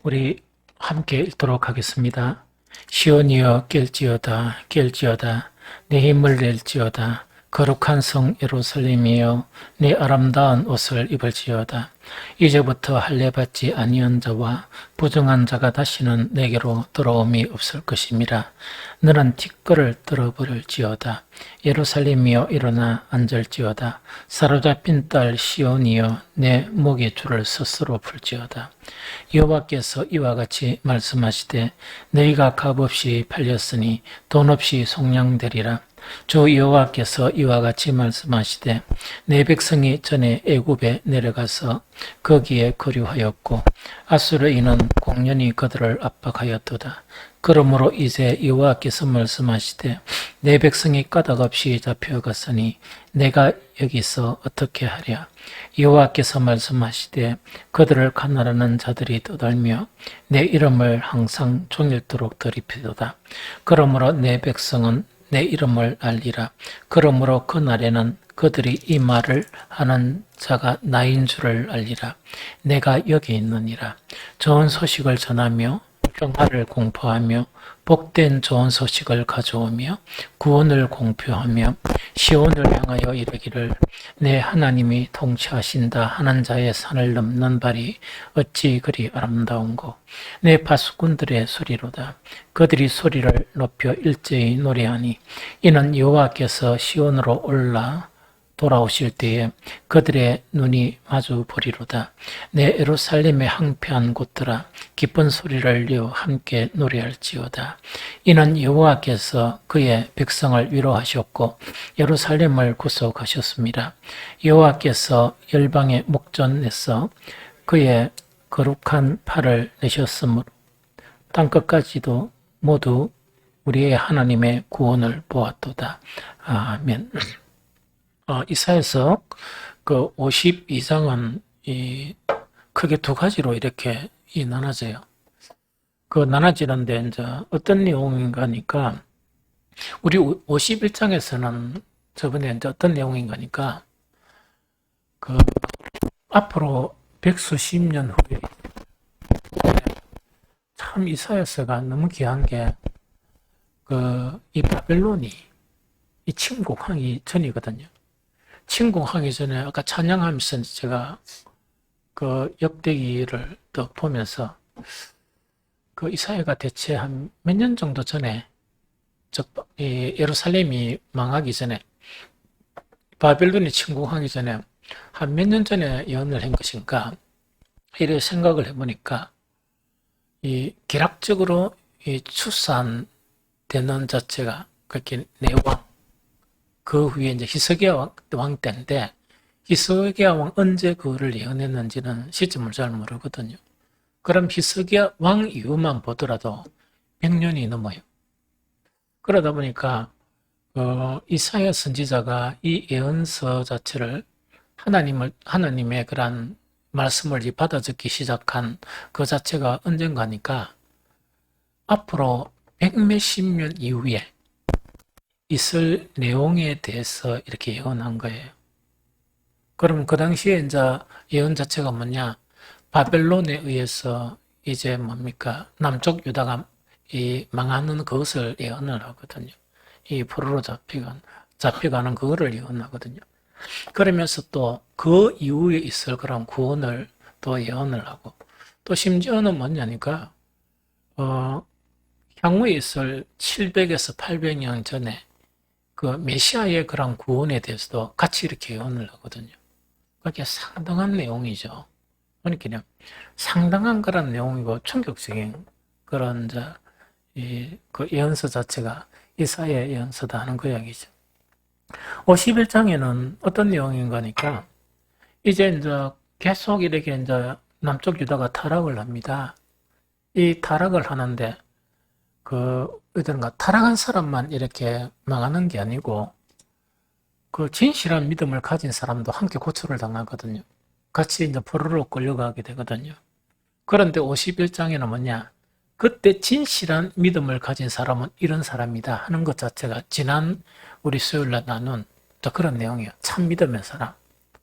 우리 함께 읽도록 하겠습니다. 시온이여 깰지어다 내 힘을 낼지어다. 거룩한 성 예루살렘이여 내 아름다운 옷을 입을지어다. 이제부터 할례 받지 아니한 자와 부정한 자가 다시는 내게로 돌아옴이 없을 것임이라. 너는 티끌을 떨어버릴지어다. 예루살렘이여 일어나 앉을지어다. 사로잡힌 딸 시온이여 내 목의 줄을 스스로 풀지어다. 여호와께서 이와 같이 말씀하시되 너희가 값없이 팔렸으니 돈 없이 속량되리라. 주 여호와께서 이와 같이 말씀하시되 내 백성이 전에 애굽에 내려가서 거기에 거류하였고 아수르인은 공연히 그들을 압박하였도다. 그러므로 이제 여호와께서 말씀하시되 내 백성이 까닭없이 잡혀갔으니 내가 여기서 어떻게 하랴. 여호와께서 말씀하시되 그들을 가난하는 자들이 떠들며 내 이름을 항상 종일토록 드리피도다. 그러므로 내 백성은 내 이름을 알리라. 그러므로 그 날에는 그들이 이 말을 하는 자가 나인 줄을 알리라. 내가 여기 있느니라. 좋은 소식을 전하며 평화를 공포하며 복된 좋은 소식을 가져오며 구원을 공표하며 시온을 향하여 이르기를 내 하나님이 통치하신다 하는 자의 산을 넘는 발이 어찌 그리 아름다운고. 내 파수꾼들의 소리로다. 그들이 소리를 높여 일제히 노래하니 이는 여호와께서 시온으로 올라 돌아오실 때에 그들의 눈이 마주 보리로다. 내 예루살렘의 황폐한 곳들아 기쁜 소리를 내어 함께 노래할지어다. 이는 여호와께서 그의 백성을 위로하셨고 예루살렘을 구속하셨습니다. 여호와께서 열방의 목전에서 그의 거룩한 팔을 내셨으므로 땅끝까지도 모두 우리의 하나님의 구원을 보았도다. 아멘. 이사야서 그 52장은 크게 두 가지로 이렇게 나눠져요. 그 나눠지는데 이제 어떤 내용인가니까 우리 51장에서는 저번에 이제 어떤 내용인가니까 그 앞으로 백수십 년 후에 참 이사야서가 너무 귀한 게 이 바벨론이 이 침공하기 전이거든요. 침공하기 전에 아까 찬양하면서 제가 그 역대기를 또 보면서 그 이사야가 대체 한 몇 년 정도 전에 예루살렘이 망하기 전에 바벨론이 침공하기 전에 한 몇 년 전에 예언을 한 것인가 이래 생각을 해보니까 이 기락적으로 이 출산되는 자체가 그렇게 내왕 그 후에 이제 히스기야 왕 때인데 히스기야 왕 언제 그거를 예언했는지는 시점을 잘 모르거든요. 그럼 히스기야 왕 이후만 보더라도 100년이 넘어요. 그러다 보니까 이사야 선지자가 이 예언서 자체를 하나님의 그런 말씀을 받아 적기 시작한 그 자체가 언젠가니까 앞으로 백몇십 년 이후에 있을 내용에 대해서 이렇게 예언한 거예요. 그럼 그 당시에 이제 예언 자체가 뭐냐? 바벨론에 의해서 이제 뭡니까? 남쪽 유다가 망하는 그것을 예언을 하거든요. 이 포로로 잡혀가는 그거를 예언하거든요. 그러면서 또 그 이후에 있을 그런 구원을 또 예언을 하고 또 심지어는 뭐냐니까 향후에 있을 700에서 800년 전에 그 메시아의 그런 구원에 대해서도 같이 이렇게 예언을 하거든요. 그게 상당한 내용이죠. 그러니까 상당한 그런 내용이고 충격적인 그런 그 예언서 자체가 이사야의 예언서다 하는 그 이야기죠. 51장에는 어떤 내용인가니까 이제 계속 이렇게 남쪽 유다가 타락을 합니다. 이 타락을 하는데 타락한 사람만 이렇게 망하는 게 아니고 그 진실한 믿음을 가진 사람도 함께 고초를 당하거든요. 같이 포로로 끌려가게 되거든요. 그런데 51장에는 뭐냐? 그때 진실한 믿음을 가진 사람은 이런 사람이다 하는 것 자체가 지난 우리 수요일날 나눈 그런 내용이에요. 참 믿음의 사람.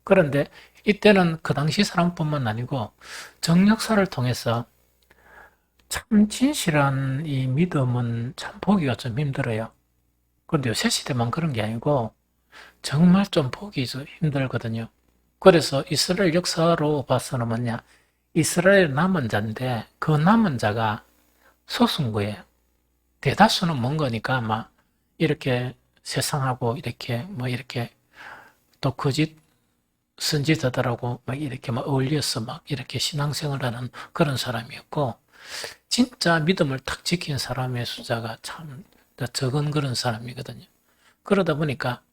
그런데 이때는 그 당시 사람뿐만 아니고 정역사를 통해서 참 진실한 이 믿음은 참 보기가 좀 힘들어요. 그런데 요새 시대만 그런 게 아니고 정말 좀 보기 좀 힘들거든요. 그래서 이스라엘 역사로 봐서는 뭐냐, 이스라엘 남은 자인데 그 남은 자가 소수인 거예요. 대다수는 먼 거니까 막 이렇게 세상하고 이렇게 뭐 이렇게 또 거짓 선지자들하고 막 이렇게 막 어울려서 막 이렇게 신앙생활하는 그런 사람이었고, 진짜 믿음을 탁 지킨 사람의 숫자가 참 적은 그런 사람이거든요. 그러다 보니까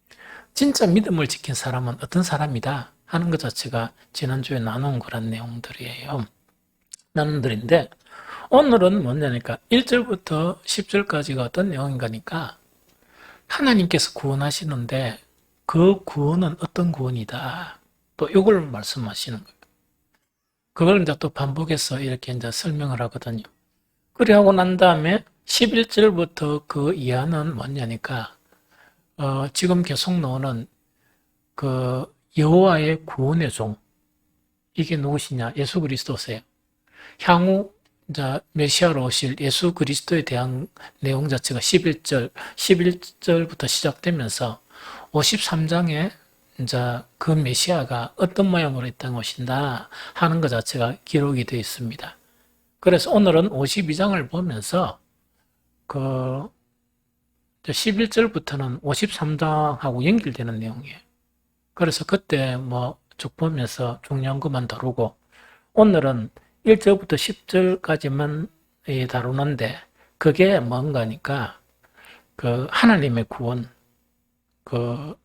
진짜 믿음을 지킨 사람은 어떤 사람이다 하는 것 자체가 지난주에 나눈 그런 내용들이에요. 나눔들인데, 오늘은 뭐냐니까 1절부터 10절까지가 어떤 내용인가니까 하나님께서 구원하시는데 그 구원은 어떤 구원이다. 또 이걸 말씀하시는 거예요. 그걸 이제 또 반복해서 이렇게 이제 설명을 하거든요. 그래 하고 난 다음에 11절부터 그 이하는 뭐냐니까 지금 계속 나오는 그 여호와의 구원의 종, 이게 누구시냐? 예수 그리스도세요. 향후 이제 메시아로 오실 예수 그리스도에 대한 내용 자체가 11절부터 시작되면서 53장에 이제 그 메시아가 어떤 모양으로 이 땅에 오신다 하는 것 자체가 기록이 되어 있습니다. 그래서 오늘은 52장을 보면서 그 11절부터는 53장하고 연결되는 내용이에요. 그래서 그때 뭐 쭉 보면서 중요한 것만 다루고, 오늘은 1절부터 10절까지만 다루는데 그게 뭔가니까 그 하나님의 구원, 그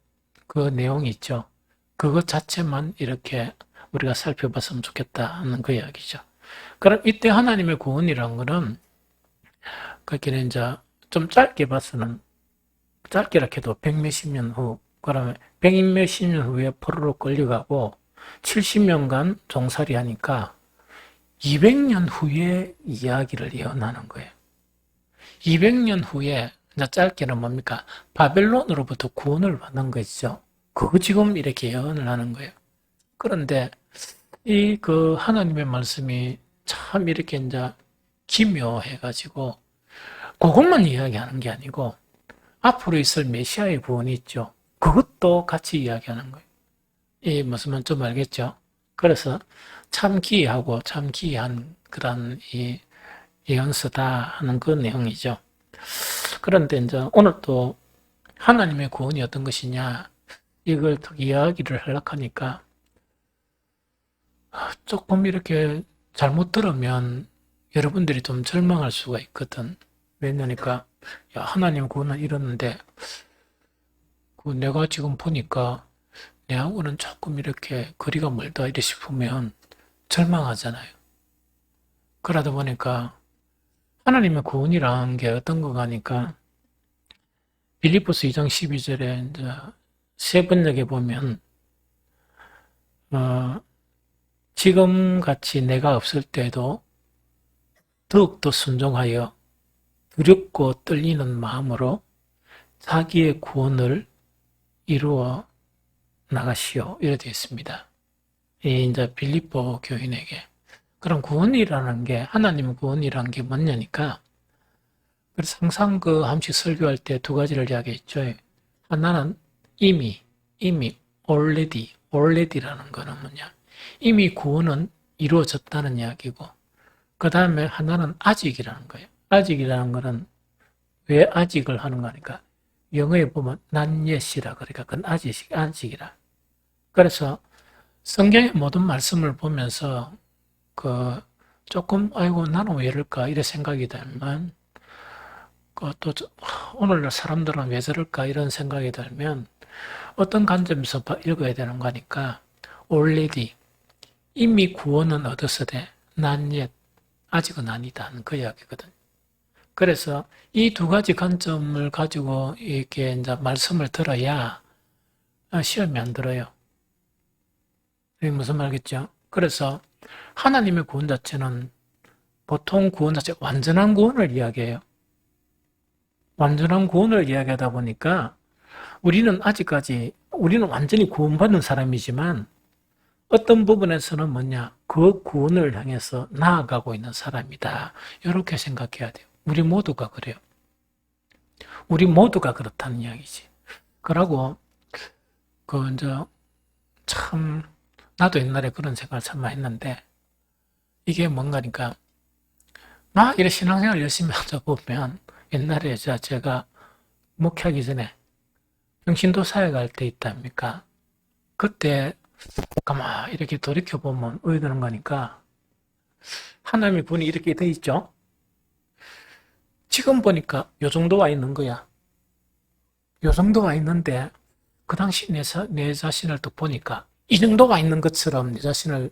내용이 있죠. 그것 자체만 이렇게 우리가 살펴봤으면 좋겠다 하는 그 이야기죠. 그럼 이때 하나님의 구원이라는 거는 그렇게 이제 좀 짧게 봐서는, 짧게라 해도 백 몇십 년 후, 그러면 백 몇십 년 후에 포로로 끌려가고 70년간 종살이 하니까 200년 후에 이야기를 예언하는 거예요. 200년 후에 이제 짧게는 뭡니까? 바벨론으로부터 구원을 받는 것이죠. 그거 지금 이렇게 예언을 하는 거예요. 그런데 이 그 하나님의 말씀이 참 이렇게 이제 기묘해가지고 그것만 이야기하는 게 아니고 앞으로 있을 메시아의 구원이 있죠. 그것도 같이 이야기하는 거예요. 이 무슨 말 좀 알겠죠? 그래서 참 기이하고 참 기이한 그런 이 예언서다 하는 그 내용이죠. 그런데 이제 오늘 또 하나님의 구원이 어떤 것이냐, 이걸 이야기를 하려고 하니까 조금 이렇게 잘못 들으면 여러분들이 좀 절망할 수가 있거든. 왜냐니까 야, 하나님 구원은 이러는데 그 내가 지금 보니까 내하고는 조금 이렇게 거리가 멀다 이래 싶으면 절망하잖아요. 그러다 보니까 하나님의 구원이란 게 어떤 거 가니까 빌립보서 2장 12절에 이제 세 번역에 보면 지금 같이 내가 없을 때도 더욱더 순종하여 두렵고 떨리는 마음으로 자기의 구원을 이루어 나가시오. 이렇게 되어 있습니다. 이 이제 빌립보 교인에게. 그럼 구원이라는 게, 하나님 구원이라는 게 뭐냐니까, 그래서 항상 그 한식 설교할 때 두 가지를 이야기했죠. 하나는 이미, already라는 거는 뭐냐. 이미 구원은 이루어졌다는 이야기고, 그 다음에 하나는 아직이라는 거예요. 아직이라는 거는 왜 아직을 하는 거니까, 영어에 보면 not yet이라, 그러니까 그건 아직이라. 그래서 성경의 모든 말씀을 보면서 그 조금 아이고 나는 왜 이럴까 이런 생각이 들면, 또 오늘날 사람들은 왜 저럴까 이런 생각이 들면 어떤 관점에서 읽어야 되는 거니까 already, 이미 구원은 얻었으되 not yet, 아직은 아니다 하는 그 이야기거든. 그래서 이 두 가지 관점을 가지고 이렇게 이제 말씀을 들어야 시험이 안 들어요. 이게 무슨 말이겠죠? 그래서 하나님의 구원 자체는 보통 구원 자체 완전한 구원을 이야기해요. 완전한 구원을 이야기하다 보니까 우리는 아직까지, 우리는 완전히 구원받는 사람이지만 어떤 부분에서는 뭐냐? 그 구원을 향해서 나아가고 있는 사람이다. 이렇게 생각해야 돼요. 우리 모두가 그래요. 우리 모두가 그렇다는 이야기지. 그러고, 이제, 참, 나도 옛날에 그런 생각을 참 많이 했는데, 이게 뭔가니까, 막 이렇게 신앙생활 열심히 하다 보면, 옛날에 제가 목회하기 전에 평신도 사회 갈 때 있답니까? 그때, 가만 이렇게 돌이켜보면 의드는 거니까, 하나님의 분이 이렇게 돼 있죠? 지금 보니까 요 정도 와 있는 거야. 요 정도 와 있는데, 그 당시 내 자신을 또 보니까, 이 정도 와 있는 것처럼 내 자신을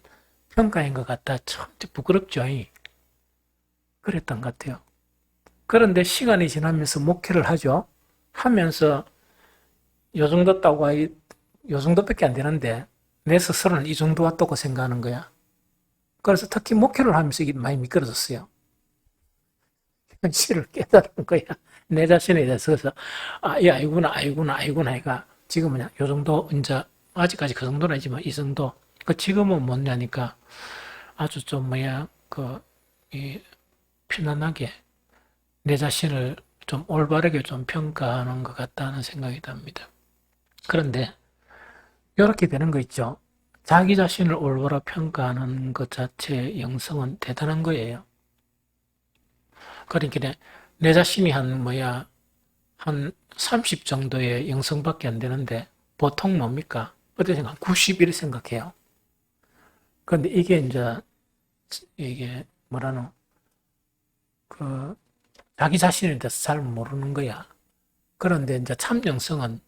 평가한 것 같다. 참 부끄럽죠. 그랬던 것 같아요. 그런데 시간이 지나면서 목회를 하죠. 하면서 요 정도 따고 요 정도밖에 안 되는데 내 스스로는 이 정도 왔다고 생각하는 거야. 그래서 특히 목회를 하면서 이게 많이 미끄러졌어요. 현실을 깨달은 거야. 내 자신에 대해서. 그래서 아이구나 해가 지금은 요 정도 이제 아직까지 그 정도는 아니지만 이 정도. 그 지금은 뭐냐니까 아주 좀 이 편안하게 내 자신을 좀 올바르게 좀 평가하는 것 같다는 생각이 듭니다. 그런데 이렇게 되는 거 있죠. 자기 자신을 올바로 평가하는 것 자체의 영성은 대단한 거예요. 그러니까 내 자신이 한 30 정도의 영성밖에 안 되는데 보통 뭡니까? 어떻게 생각? 91 생각해요. 그런데 이게 뭐라노? 자기 자신에 대해서 잘 모르는 거야. 그런데 이제 참 영성은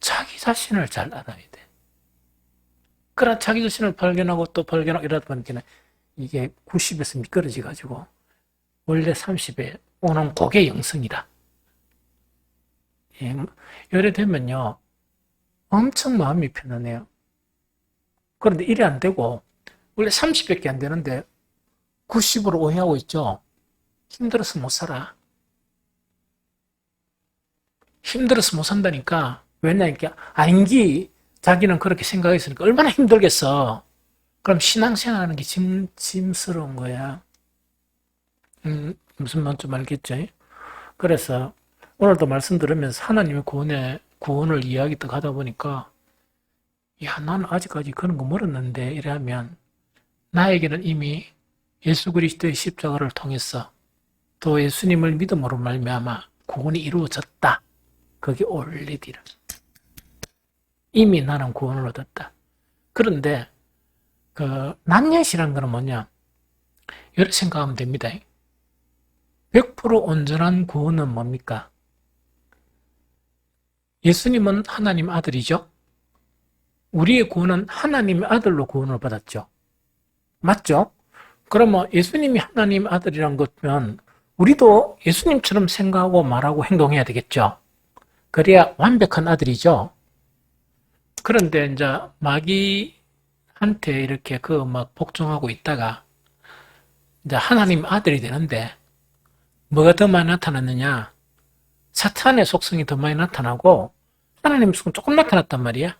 자기 자신을 잘 알아야 돼. 그러나 자기 자신을 발견하고 또 발견하고 이러다 보니까 이게 90에서 미끄러져 가지고 원래 30에 오는 그게 영성이다. 예, 이래 되면요 엄청 마음이 편안해요. 그런데 이래 안 되고 원래 30밖에 안 되는데 90으로 오해하고 있죠. 힘들어서 못 살아. 힘들어서 못 산다니까. 왜냐니까 아닌기 자기는 그렇게 생각했으니까 얼마나 힘들겠어. 그럼 신앙생활하는 게 짐스러운 거야. 무슨 말인지 알겠죠? 그래서 오늘도 말씀 들으면서 하나님의 구원을 이야기 또 하다 보니까 야, 나는 아직까지 그런 거 멀었는데 이러면 나에게는 이미 예수 그리스도의 십자가를 통해서 또 예수님을 믿음으로 말미암아 구원이 이루어졌다. 그게 올리디라. 이미 나는 구원을 얻었다. 그런데 남녀시라는 거는 뭐냐? 이렇게 생각하면 됩니다. 100% 온전한 구원은 뭡니까? 예수님은 하나님 아들이죠? 우리의 구원은 하나님의 아들로 구원을 받았죠. 맞죠? 그러면 예수님이 하나님 아들이란 것면 우리도 예수님처럼 생각하고 말하고 행동해야 되겠죠. 그래야 완벽한 아들이죠. 그런데 이제 마귀한테 이렇게 복종하고 있다가 이제 하나님 아들이 되는데 뭐가 더 많이 나타났느냐? 사탄의 속성이 더 많이 나타나고 하나님의 속성이 조금 나타났단 말이야.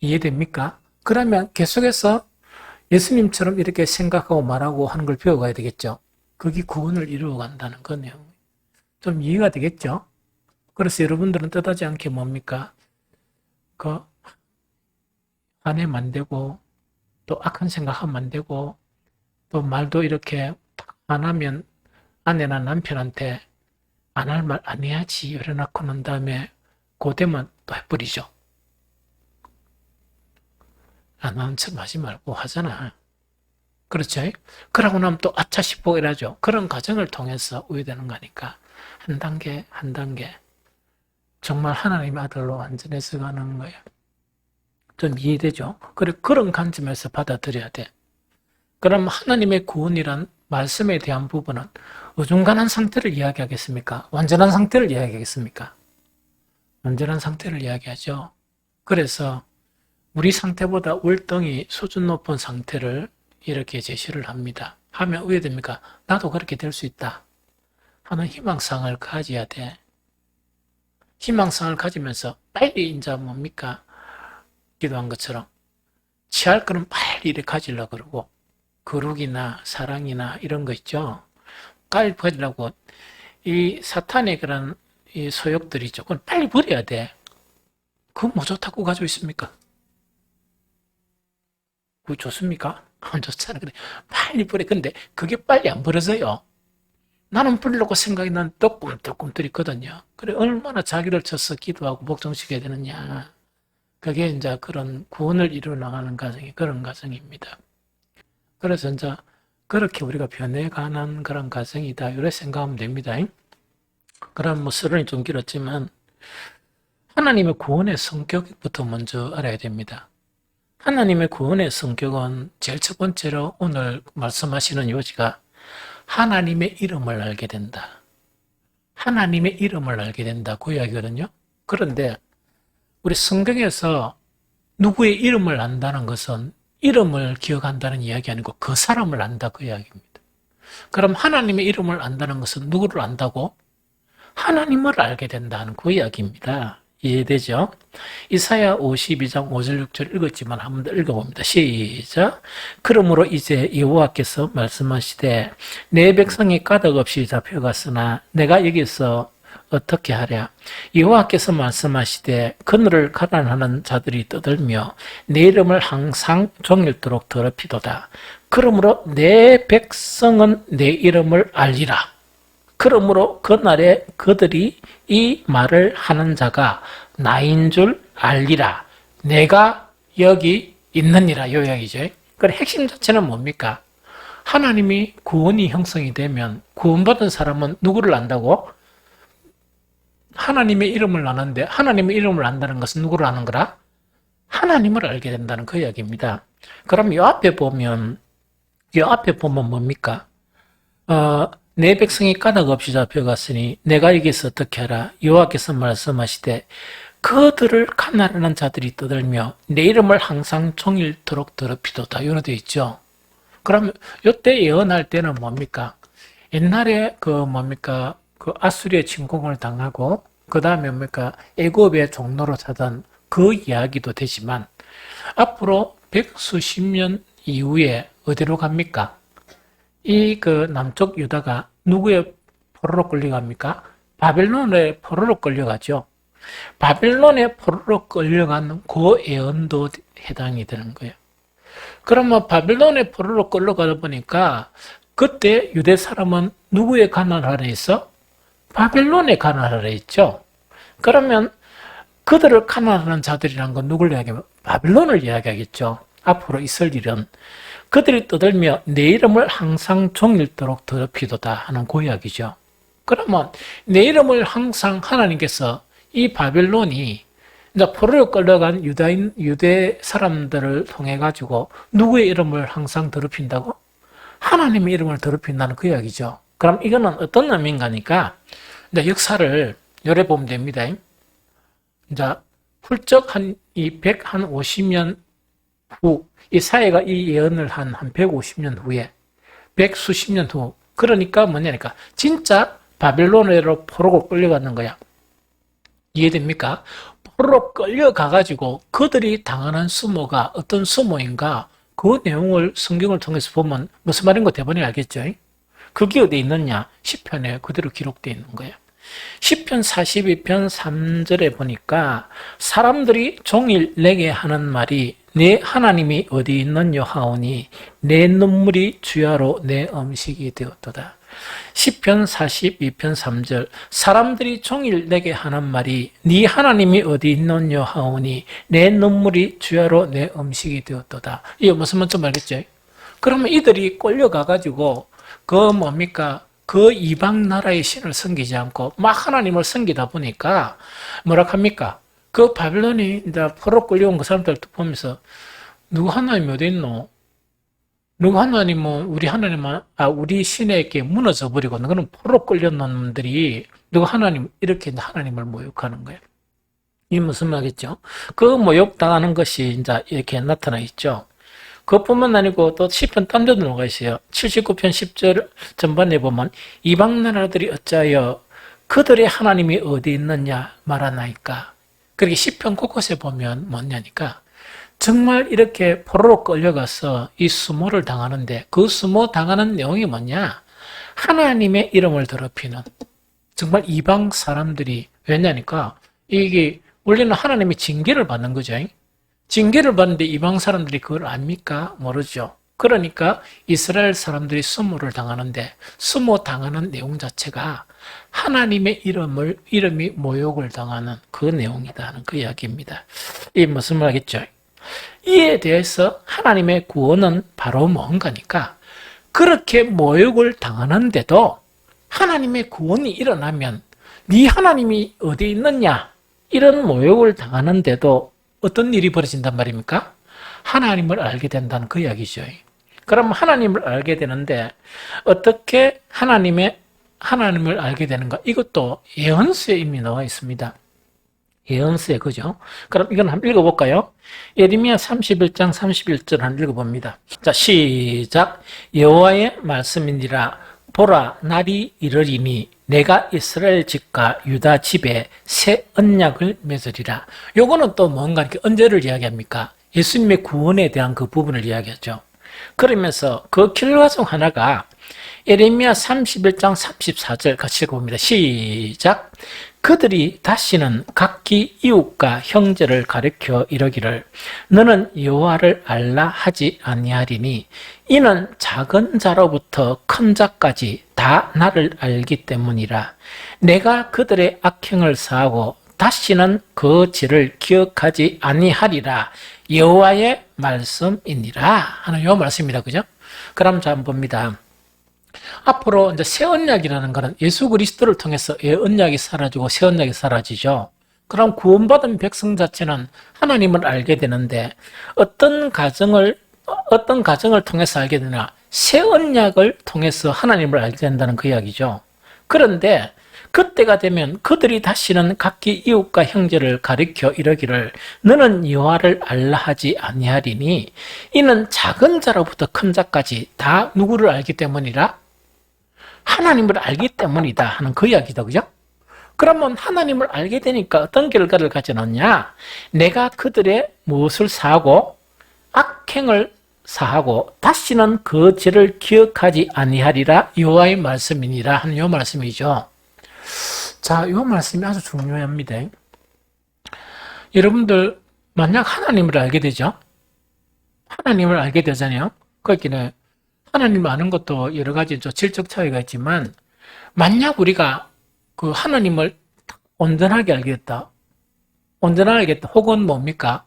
이해됩니까? 그러면 계속해서 예수님처럼 이렇게 생각하고 말하고 하는 걸 배워가야 되겠죠. 그게 구원을 이루어간다는 거네요. 좀 이해가 되겠죠? 그래서 여러분들은 뜻하지 않게 뭡니까? 아내면 안 되고, 또 악한 생각하면 안 되고, 또 말도 이렇게 안 하면 아내나 남편한테 안 할 말 안 해야지 이래놓고 난 다음에 고되면 또 해버리죠. 안 하는 척 하지 말고 하잖아. 그렇죠? 그러고 나면 또 아차 싶고 이러죠. 그런 과정을 통해서 우회되는 거니까 한 단계 한 단계 정말 하나님의 아들로 완전해서 가는 거예요. 좀 이해되죠? 그런 관점에서 받아들여야 돼. 그럼 하나님의 구원이란 말씀에 대한 부분은 어중간한 상태를 이야기하겠습니까? 완전한 상태를 이야기하겠습니까? 완전한 상태를 이야기하죠. 그래서 우리 상태보다 월등히 수준 높은 상태를 이렇게 제시를 합니다. 하면 우회됩니까? 나도 그렇게 될 수 있다 하는 희망상을 가져야 돼. 희망상을 가지면서 빨리 이제 뭡니까? 기도한 것처럼 취할 거는 빨리 이렇게 가지려고 그러고, 거룩이나 사랑이나 이런 거 있죠. 빨리 버리려고, 이 사탄의 그런 이 소욕들이 있죠. 그건 빨리 버려야 돼. 그거 뭐 좋다고 가지고 있습니까? 그거 좋습니까? 안 좋잖아. 그래. 빨리 버려. 근데 그게 빨리 안 버려져요. 나는 버리려고 생각이 난 또 꿈틀꿈틀 있거든요. 그래, 얼마나 자기를 쳐서 기도하고 복종시켜야 되느냐. 그게 이제 그런 구원을 이루어 나가는 과정이 그런 과정입니다. 그래서 이제 그렇게 우리가 변해가는 그런 과정이다. 이렇게 생각하면 됩니다. 그럼 뭐 서론이 좀 길었지만 하나님의 구원의 성격부터 먼저 알아야 됩니다. 하나님의 구원의 성격은 제일 첫 번째로 오늘 말씀하시는 요지가 하나님의 이름을 알게 된다. 하나님의 이름을 알게 된다. 그 이야기거든요. 그런데 우리 성경에서 누구의 이름을 안다는 것은 이름을 기억한다는 이야기 아니고 그 사람을 안다 그 이야기입니다. 그럼 하나님의 이름을 안다는 것은 누구를 안다고? 하나님을 알게 된다는 그 이야기입니다. 이해되죠? 이사야 52장 5절 6절 읽었지만 한 번 더 읽어봅니다. 시작. 그러므로 이제 여호와께서 말씀하시되 내 백성이 까닭 없이 잡혀갔으나 내가 여기서 어떻게 하랴? 여호와께서 말씀하시되 그늘을 가난하는 자들이 떠들며 내 이름을 항상 종일토록 더럽히도다. 그러므로 내 백성은 내 이름을 알리라. 그러므로 그날에 그들이 이 말을 하는 자가 나인 줄 알리라. 내가 여기 있느니라. 요 이야기죠. 그 핵심 자체는 뭡니까? 하나님이 구원이 형성이 되면 구원받은 사람은 누구를 안다고? 하나님의 이름을 아는데 하나님의 이름을 안다는 것은 누구를 아는 거라? 하나님을 알게 된다는 그 이야기입니다. 그럼 이 앞에 보면 뭡니까? 내 백성이 까닭 없이 잡혀갔으니 내가 여기서 어떻게 하라? 여호와께서 말씀하시되 그들을 가난하는 자들이 떠들며 내 이름을 항상 종일토록 더럽히도다. 이런 데 있죠. 그럼 이때 예언할 때는 뭡니까? 옛날에 그 아수리의 침공을 당하고 그 다음에 애굽의 종로로 사던 그 이야기도 되지만 앞으로 백수십 년 이후에 어디로 갑니까? 이 남쪽 유다가 누구의 포로로 끌려갑니까? 바벨론의 포로로 끌려가죠. 바벨론의 포로로 끌려가는 그 예언도 해당이 되는 거예요. 그러면 바벨론의 포로로 끌려가다 보니까 그때 유대 사람은 누구의 가난 아래 있어? 바벨론의 가난 아래 있죠. 그러면 그들을 가난하는 자들이란 건 누굴 이야기하면 바벨론을 이야기하겠죠. 앞으로 있을 일은 그들이 떠들며 내 이름을 항상 종일토록 더럽히도다 하는 그 이야기죠. 그러면 내 이름을 항상 하나님께서 이 바벨론이 이제 포로로 끌려간 유대 사람들을 통해 가지고 누구의 이름을 항상 더럽힌다고? 하나님의 이름을 더럽힌다는 그 이야기죠. 그럼 이거는 어떤 의미인가니까 이제 역사를 요래 보면 됩니다. 이제 훌쩍 이 150년 후, 이 사회가 이 예언을 한 150년 후에, 백수십 년 후, 그러니까 뭐냐니까, 진짜 바벨론으로 포로로 끌려가는 거야. 이해됩니까? 포로로 끌려가가지고 그들이 당하는 수모가 어떤 수모인가, 그 내용을 성경을 통해서 보면 무슨 말인 거 대번에 알겠죠? 그게 어디 있느냐? 시편에 그대로 기록되어 있는 거예요. 시편 42편 3절에 보니까 사람들이 종일 내게 하는 말이 내 하나님이 어디 있느냐 하오니 내 눈물이 주야로 내 음식이 되었도다. 시편 42편 3절 사람들이 종일 내게 하는 말이 네 하나님이 어디 있느냐 하오니 내 눈물이 주야로 내 음식이 되었도다. 이게 무슨 말인지 알겠죠? 그러면 이들이 끌려가가지고 그 이방 나라의 신을 섬기지 않고 막 하나님을 섬기다 보니까 뭐라 합니까? 그 바벨론이 이제 포로 끌려온 그 사람들 보면서 누구 하나님이 어디 있노? 누구 하나님은 우리 신에게 무너져 버리고 너는 포로 끌려온 놈들이 누구 하나님 이렇게 하나님을 모욕하는 거예요. 이 무슨 말이겠죠? 그 모욕당하는 것이 이제 이렇게 나타나 있죠. 그것뿐만 아니고 또 시편 딴 데도 나가 있어요. 79편 10절 전반에 보면 이방 나라들이 어찌하여 그들의 하나님이 어디 있느냐 말하나이까. 그렇게 시편 곳곳에 보면 뭐냐니까 정말 이렇게 포로로 끌려가서 이 수모를 당하는데 그 수모 당하는 내용이 뭐냐? 하나님의 이름을 더럽히는 정말 이방 사람들이 왜냐니까 이게 원래는 하나님이 징계를 받는 거죠. 징계를 받는데 이방 사람들이 그걸 압니까? 모르죠. 그러니까 이스라엘 사람들이 수모를 당하는데 수모 당하는 내용 자체가 하나님의 이름이 모욕을 당하는 그 내용이다. 그 이야기입니다. 이 무슨 말이겠죠? 이에 대해서 하나님의 구원은 바로 뭔가니까 그렇게 모욕을 당하는데도 하나님의 구원이 일어나면 네 하나님이 어디 있느냐? 이런 모욕을 당하는데도 어떤 일이 벌어진단 말입니까? 하나님을 알게 된다는 그 이야기죠. 그럼 하나님을 알게 되는데 어떻게 하나님을 알게 되는가? 이것도 예언서에 이미 나와 있습니다. 예언서에 그죠? 그럼 이건 한번 읽어볼까요? 예레미야 31장 31절 한번 읽어봅니다. 자, 시작. 여호와의 말씀이니라. 보라, 날이 이르리니 내가 이스라엘 집과 유다 집에 새 언약을 맺으리라. 요거는 또 뭔가 이렇게 언제를 이야기합니까? 예수님의 구원에 대한 그 부분을 이야기하죠. 그러면서 그 결과 중 하나가 예레미야 31장 34절 같이 읽어봅니다. 시작. 그들이 다시는 각기 이웃과 형제를 가리켜 이르기를 너는 여호와를 알라 하지 아니하리니 이는 작은 자로부터 큰 자까지 다 나를 알기 때문이라. 내가 그들의 악행을 사하고 다시는 그 죄를 기억하지 아니하리라. 여호와의 말씀이니라 하는 요 말씀입니다. 그죠? 그럼 자 한번 봅니다. 앞으로 이제 새 언약이라는 것은 예수 그리스도를 통해서 언약이 사라지고 새 언약이 사라지죠. 그럼 구원받은 백성 자체는 하나님을 알게 되는데 어떤 과정을 통해서 알게 되냐? 새 언약을 통해서 하나님을 알게 된다는 그 이야기죠. 그런데 그때가 되면 그들이 다시는 각기 이웃과 형제를 가리켜 이르기를 너는 여호와를 알라 하지 아니하리니 이는 작은 자로부터 큰 자까지 다 누구를 알기 때문이라? 하나님을 알기 때문이다 하는 그 이야기다. 그죠? 그러면 하나님을 알게 되니까 어떤 결과를 가져놓냐? 내가 그들의 무엇을 사하고 악행을 사하고 다시는 그 죄를 기억하지 아니하리라. 여호와의 말씀이니라 하는 요 말씀이죠. 자, 요 말씀이 아주 중요합니다. 여러분들 만약 하나님을 알게 되죠? 하나님을 알게 되잖아요. 그렇기는 하나님을 아는 것도 여러 가지 질적 차이가 있지만 만약 우리가 그 하나님을 온전하게 알겠다. 온전하게 알겠다. 혹은 뭡니까?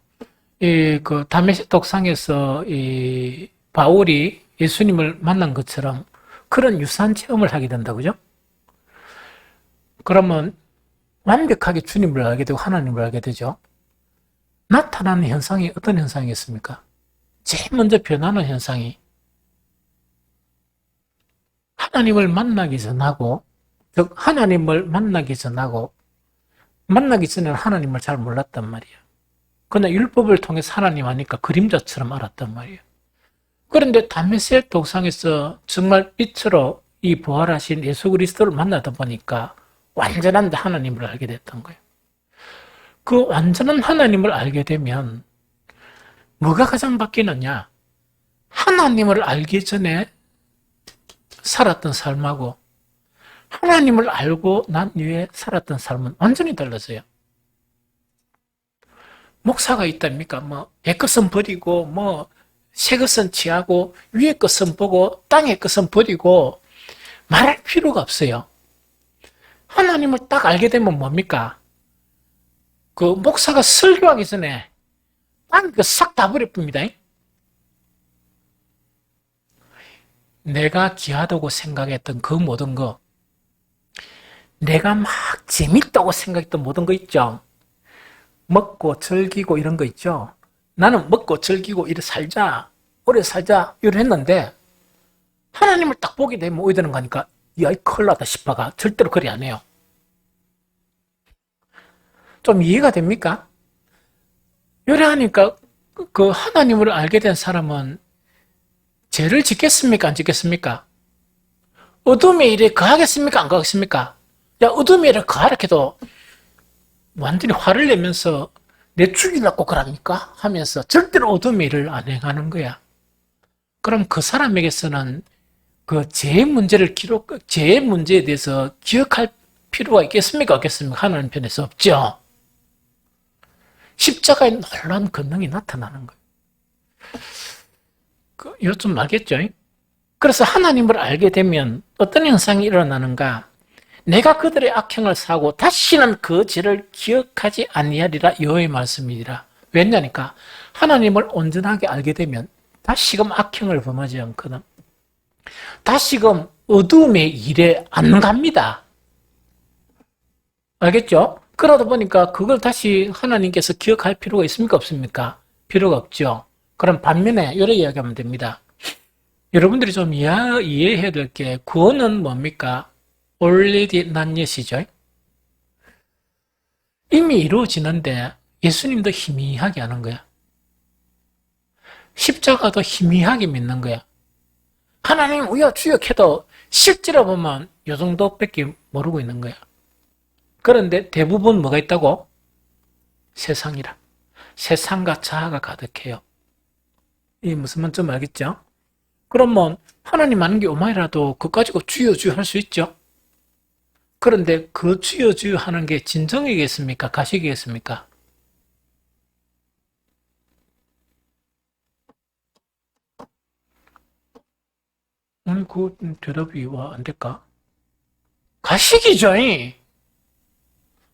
그 다메섹 독상에서 이 바울이 예수님을 만난 것처럼 그런 유사한 체험을 하게 된다. 그죠? 그러면 완벽하게 주님을 알게 되고 하나님을 알게 되죠. 나타나는 현상이 어떤 현상이겠습니까? 제일 먼저 변하는 현상이 하나님을 만나기 전하고, 즉 하나님을 만나기 전하고 만나기 전에는 하나님을 잘 몰랐단 말이에요. 그냥 율법을 통해서 하나님 아니까 그림자처럼 알았단 말이에요. 그런데 다메섹 독상에서 정말 빛으로 이 부활하신 예수 그리스도를 만나다 보니까 완전한 하나님을 알게 됐던 거예요. 그 완전한 하나님을 알게 되면 뭐가 가장 바뀌느냐? 하나님을 알기 전에 살았던 삶하고 하나님을 알고 난 이후에 살았던 삶은 완전히 달라져요. 목사가 있답니까? 내 것은 버리고 새 것은 취하고 위의 것은 보고 땅의 것은 버리고 말할 필요가 없어요. 하나님을 딱 알게 되면 뭡니까? 그 목사가 설교하기 전에 싹 다 버려봅니다. 내가 귀하다고 생각했던 그 모든 거, 내가 막 재밌다고 생각했던 모든 거 있죠. 먹고 즐기고 이런 거 있죠. 나는 먹고 즐기고 이래 살자, 오래 살자 이래 했는데 하나님을 딱 보게 되면 오게 되는 거니까 야, 이 큰일 났다 싶어가 절대로 그리 안 해요. 좀 이해가 됩니까? 요래 하니까 그 하나님을 알게 된 사람은 죄를 짓겠습니까? 안 짓겠습니까? 어둠의 일에 거하겠습니까? 안 거하겠습니까? 야, 어둠의 일에 거하라 해도 완전히 화를 내면서 내 죽이려고 그럽니까? 하면서 절대로 어둠의 일을 안 행하는 거야. 그럼 그 사람에게서는 그 죄의 죄의 문제에 대해서 기억할 필요가 있겠습니까? 없겠습니까? 하나님 편에서 없죠. 십자가의 놀라운 권능이 나타나는 거예요. 이거 좀 알겠죠? 그래서 하나님을 알게 되면 어떤 현상이 일어나는가? 내가 그들의 악행을 사고 다시는 그 죄를 기억하지 아니하리라 여호와의 말씀이니라. 왜냐니까 하나님을 온전하게 알게 되면 다시금 악행을 범하지 않거든. 다시금 어두움의 일에 안 갑니다. 알겠죠? 그러다 보니까 그걸 다시 하나님께서 기억할 필요가 있습니까? 없습니까? 필요가 없죠. 그럼 반면에 이렇게 이야기하면 됩니다. 여러분들이 좀 이해해야 될 게 구원은 뭡니까? already not yet이죠. 이미 이루어지는데 예수님도 희미하게 하는 거야. 십자가도 희미하게 믿는 거야. 하나님 우여 주역해도 실제로 보면 이 정도밖에 모르고 있는 거야. 그런데 대부분 뭐가 있다고? 세상이라. 세상과 자아가 가득해요. 이 무슨 말인지 알겠죠? 그러면 하나님 아는 게 오만이라도 그거 가지고 주여 주여 할 수 있죠? 그런데 그 주여 주여 하는 게 진정이겠습니까? 가식이겠습니까? 아니, 그 대답이 안 될까? 가식이죠.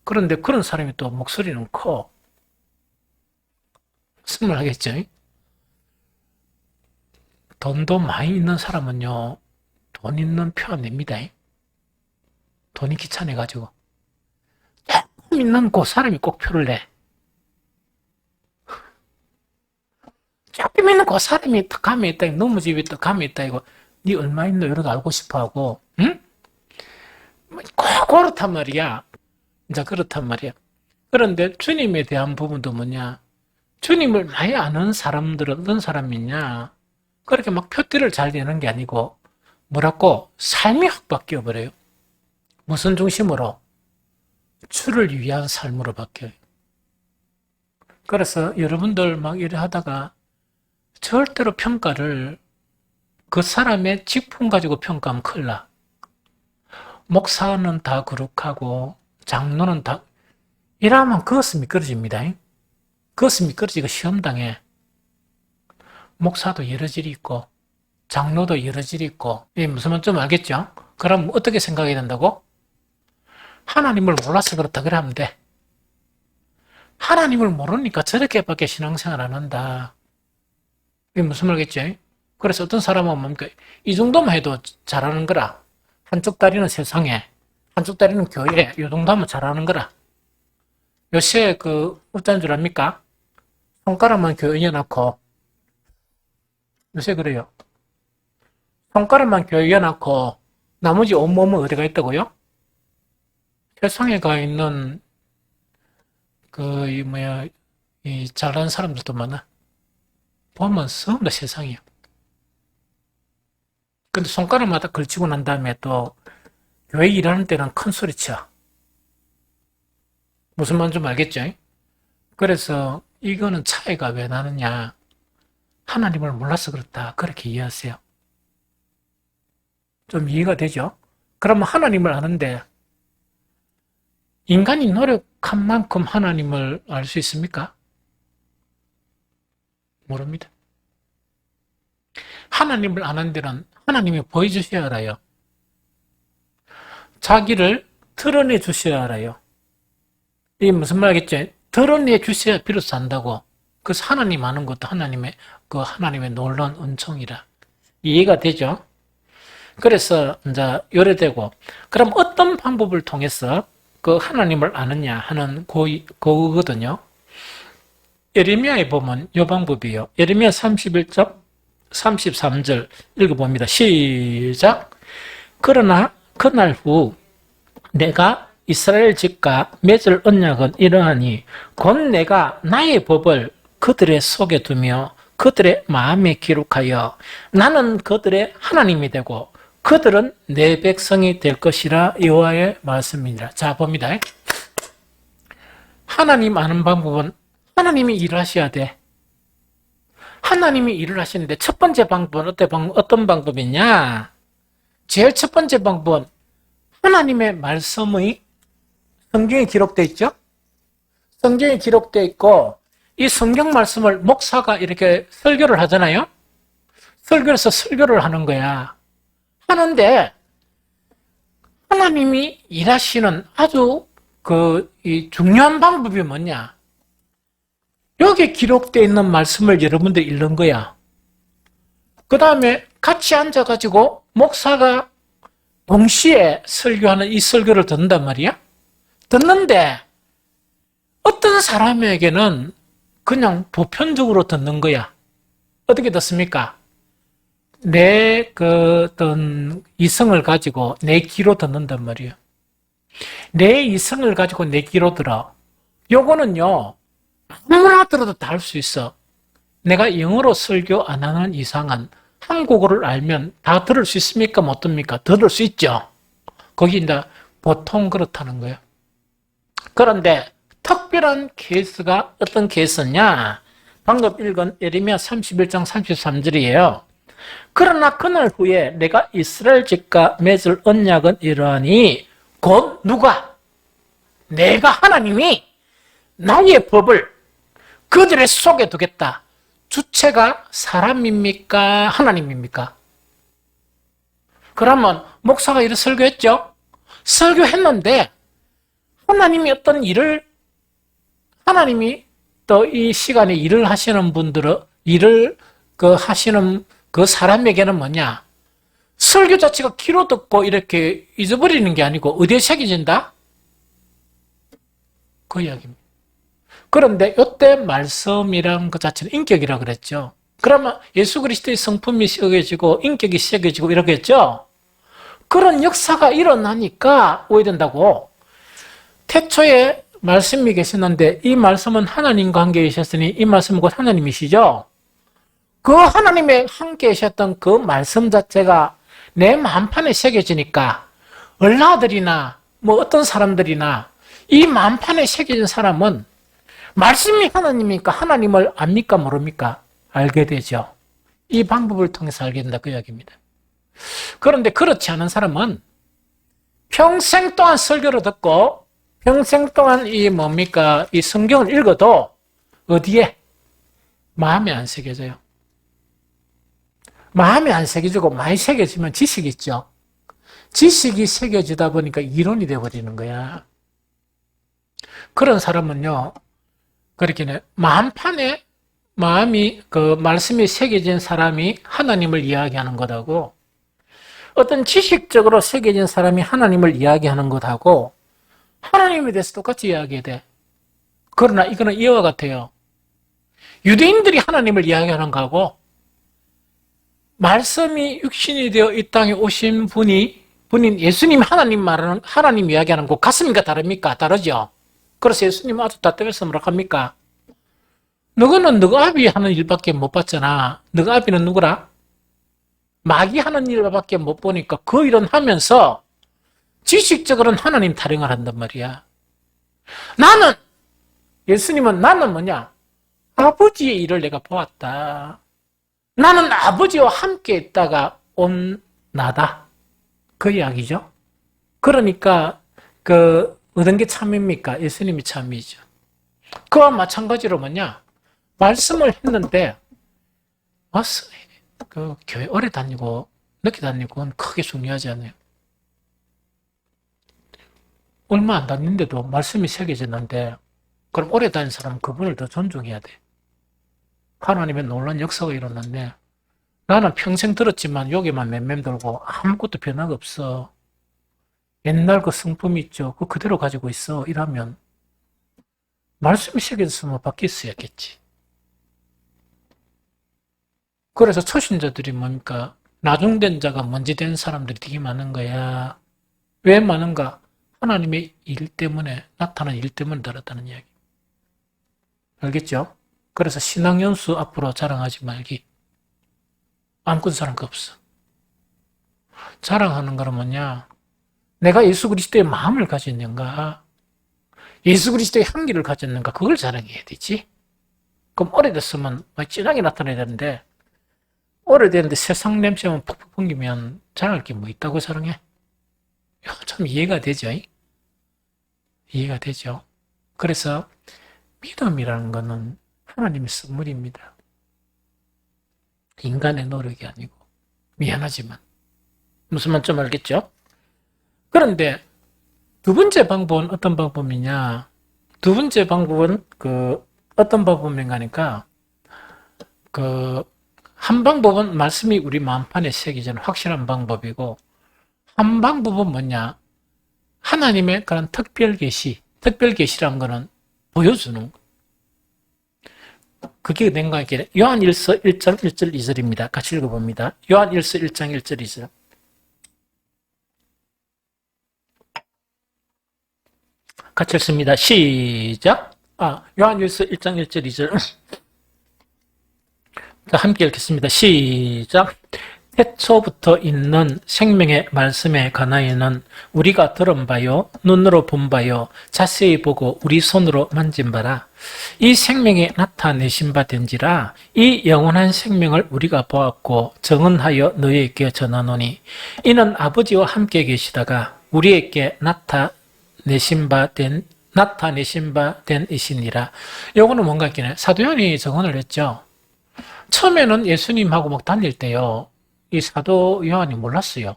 그런데 그런 사람이 또 목소리는 커. 무슨 말 하겠죠? 돈도 많이 있는 사람은요, 돈 있는 표 안 냅니다. 돈이 귀찮아가지고. 조금 있는 그 사람이 꼭 표를 내. 조금 있는 그 사람이 딱 감에 있다, 너무 집에 딱 감에 있다, 이거. 니 얼마 있노? 이런 거 알고 싶어 하고, 응? 꼭 그렇단 말이야. 이제 그렇단 말이야. 그런데 주님에 대한 부분도 뭐냐? 주님을 많이 아는 사람들은 어떤 사람이냐? 그렇게 막 표대를 잘 내는 게 아니고, 뭐라고? 삶이 확 바뀌어버려요. 무슨 중심으로? 주를 위한 삶으로 바뀌어요. 그래서 여러분들 막 이래 하다가 절대로 평가를 그 사람의 직분 가지고 평가하면 큰일 나. 목사는 다 거룩하고 장로는 다 이러면 그것은 미끄러집니다. 그것은 미끄러지고 시험당해. 목사도 여러 질이 있고 장로도 여러 질이 있고 이게 무슨 말인지 좀 알겠죠? 그럼 어떻게 생각해야 된다고? 하나님을 몰라서 그렇다 그래 하면 돼. 하나님을 모르니까 저렇게밖에 신앙생활 안 한다. 이게 무슨 말이겠지? 그래서 어떤 사람은 뭡니까? 이 정도만 해도 잘하는 거라. 한쪽 다리는 세상에, 한쪽 다리는 교회에, 이 정도 하면 잘하는 거라. 요새 어떤 줄 압니까? 손가락만 교회에 놓고, 요새 그래요. 손가락만 교회에 놓고, 나머지 온몸은 어디가 있다고요? 세상에 가 있는, 이 잘하는 사람들도 많아. 보면 전부 다 세상이야. 근데 손가락마다 걸치고 난 다음에 또 교회 일하는 때는 큰 소리 쳐. 무슨 말인지 좀 알겠죠? 그래서 이거는 차이가 왜 나느냐. 하나님을 몰라서 그렇다. 그렇게 이해하세요. 좀 이해가 되죠? 그러면 하나님을 아는데 인간이 노력한 만큼 하나님을 알 수 있습니까? 모릅니다. 하나님을 아는 데는 하나님이 보여주셔야 알아요. 자기를 드러내 주셔야 알아요. 이게 무슨 말이겠죠? 드러내 주셔야 비로소 안다고. 그래서 하나님 아는 것도 하나님의 놀라운 은총이라. 이해가 되죠? 그래서 이제 요래되고, 그럼 어떤 방법을 통해서 그 하나님을 아느냐 하는 그거거든요. 예레미야에 보면 이 방법이에요. 예레미야 31장 33절 읽어봅니다. 시작. 그러나 그날 후 내가 이스라엘 집과 맺을 언약은 이러하니 곧 내가 나의 법을 그들의 속에 두며 그들의 마음에 기록하여 나는 그들의 하나님이 되고 그들은 내 백성이 될 것이라 여호와의 말씀이니라. 자, 봅니다. 하나님 아는 방법은 하나님이 일하셔야 돼. 하나님이 일을 하시는데 첫 번째 방법은 어떤 방법이냐? 제일 첫 번째 방법은 하나님의 말씀의 성경에 기록되어 있죠? 성경에 기록되어 있고 이 성경 말씀을 목사가 이렇게 설교를 하잖아요? 설교에서 설교를 하는 거야. 하는데 하나님이 일하시는 아주 이 중요한 방법이 뭐냐? 여기 기록되어 있는 말씀을 여러분들이 읽는 거야. 그 다음에 같이 앉아가지고 목사가 동시에 설교하는 이 설교를 듣는단 말이야. 듣는데 어떤 사람에게는 그냥 보편적으로 듣는 거야. 어떻게 듣습니까? 내 어떤 이성을 가지고 내 귀로 듣는단 말이에요. 내 이성을 가지고 내 귀로 들어. 요거는요, 아무나 들어도 다 할 수 있어. 내가 영어로 설교 안 하는 이상은 한국어를 알면 다 들을 수 있습니까? 못 듭니까? 들을 수 있죠. 거기 이제 보통 그렇다는 거예요. 그런데 특별한 케이스가 어떤 케이스냐? 방금 읽은 예레미야 31장 33절이에요. 그러나 그날 후에 내가 이스라엘 집과 맺을 언약은 이러하니 곧 누가? 내가 하나님이 나의 법을 그들의 속에 두겠다. 주체가 사람입니까? 하나님입니까? 그러면 목사가 이렇게 설교했죠? 설교했는데 하나님이 어떤 일을 하나님이 또 이 시간에 일을 하시는 분들은 일을 하시는 그 사람에게는 뭐냐? 설교 자체가 귀로 듣고 이렇게 잊어버리는 게 아니고 어디에 새겨진다? 그 이야기입니다. 그런데 이때 말씀이란 것 자체는 인격이라고 그랬죠. 그러면 예수 그리스도의 성품이 새겨지고 인격이 새겨지고 이러겠죠. 그런 역사가 일어나니까 오해야 된다고. 태초에 말씀이 계셨는데 이 말씀은 하나님과 함께 계셨으니 이 말씀은 곧 하나님이시죠. 그 하나님의 함께 계셨던 그 말씀 자체가 내 마음판에 새겨지니까 얼라들이나 뭐 어떤 사람들이나 이 마음판에 새겨진 사람은 말씀이 하나님이니까 하나님을 압니까 모릅니까? 알게 되죠. 이 방법을 통해서 알게 된다 그 이야기입니다. 그런데 그렇지 않은 사람은 평생 동안 설교를 듣고 평생 동안 이 성경을 읽어도 어디에? 마음에 안 새겨져요. 마음에 안 새겨지고 많이 새겨지면 지식이 있죠. 지식이 새겨지다 보니까 이론이 되어버리는 거야. 그런 사람은요, 그렇게 마음판에 말씀이 새겨진 사람이 하나님을 이야기하는 것하고 어떤 지식적으로 새겨진 사람이 하나님을 이야기하는 것하고 하나님에 대해서 똑같이 이야기해야 돼. 그러나 이거는 이와 같아요. 유대인들이 하나님을 이야기하는 거하고 말씀이 육신이 되어 이 땅에 오신 분인 예수님 하나님 이야기하는 거 같습니까? 다릅니까? 다르죠? 그래서 예수님 아주 답답해서 뭐라 합니까? 너는 너가 아비 하는 일밖에 못 봤잖아. 너가 아비는 누구라? 마귀 하는 일밖에 못 보니까 그 일은 하면서 지식적으로는 하나님 타령을 한단 말이야. 나는 뭐냐? 아버지의 일을 내가 보았다. 나는 아버지와 함께 있다가 온 나다. 그 이야기죠. 그러니까 어떤 게 참입니까? 예수님이 참이죠. 그와 마찬가지로 뭐냐? 말씀을 했는데 교회 오래 다니고 늦게 다니고 그건 크게 중요하지 않아요. 얼마 안 다니는데도 말씀이 새겨졌는데 그럼 오래 다닌 사람은 그분을 더 존중해야 돼. 하나님의 놀라운 역사가 일어났네. 나는 평생 들었지만 여기만 맴맴돌고 아무것도 변화가 없어. 옛날 그 성품이 있죠. 그거 그대로 가지고 있어. 이러면 말씀이 새겨졌으면 바뀔 수 있겠지. 그래서 초신자들이 뭡니까? 나중된 자가 먼지 된 사람들이 되게 많은 거야. 왜 많은가? 하나님의 일 때문에, 나타난 일 때문에 다르다는 이야기. 알겠죠? 그래서 신앙연수 앞으로 자랑하지 말기. 아무것도 자랑 거 없어. 자랑하는 거는 뭐냐? 내가 예수 그리스도의 마음을 가졌는가? 예수 그리스도의 향기를 가졌는가? 그걸 자랑해야 되지. 그럼 오래됐으면 진하게 나타나야 되는데 오래됐는데 세상 냄새만 푹푹 풍기면 자랑할 게 뭐 있다고 자랑해? 참 이해가 되죠? 이해가 되죠? 그래서 믿음이라는 것은 하나님의 선물입니다. 인간의 노력이 아니고. 미안하지만. 무슨 말 좀 알겠죠? 그런데 두 번째 방법은 어떤 방법이냐? 두 번째 방법은 어떤 방법인가 하니까 한 방법은 말씀이 우리 마음판에 새기자는 확실한 방법이고 한 방법은 뭐냐? 하나님의 그런 특별 계시라는 거는 보여주는 거. 그게 nen가 이렇게 요한일서 1장 1절 2절입니다. 같이 읽어봅니다. 요한일서 1장 1절 2절. 같이 읽습니다. 시작. 요한일서 1장 1절 2절. 자, 함께 읽겠습니다. 시작. 태초부터 있는 생명의 말씀에 관하여는 우리가 들은 바요, 눈으로 본 바요, 자세히 보고 우리 손으로 만진 바라. 이 생명이 나타내신 바 된지라 이 영원한 생명을 우리가 보았고 정언하여 너희에게 전하노니 이는 아버지와 함께 계시다가 우리에게 나타내신 바 된 이시니라. 요거는 뭔가 있겠네. 사도 요한이 정언을 했죠. 처음에는 예수님하고 막 다닐 때요. 이 사도 요한이 몰랐어요.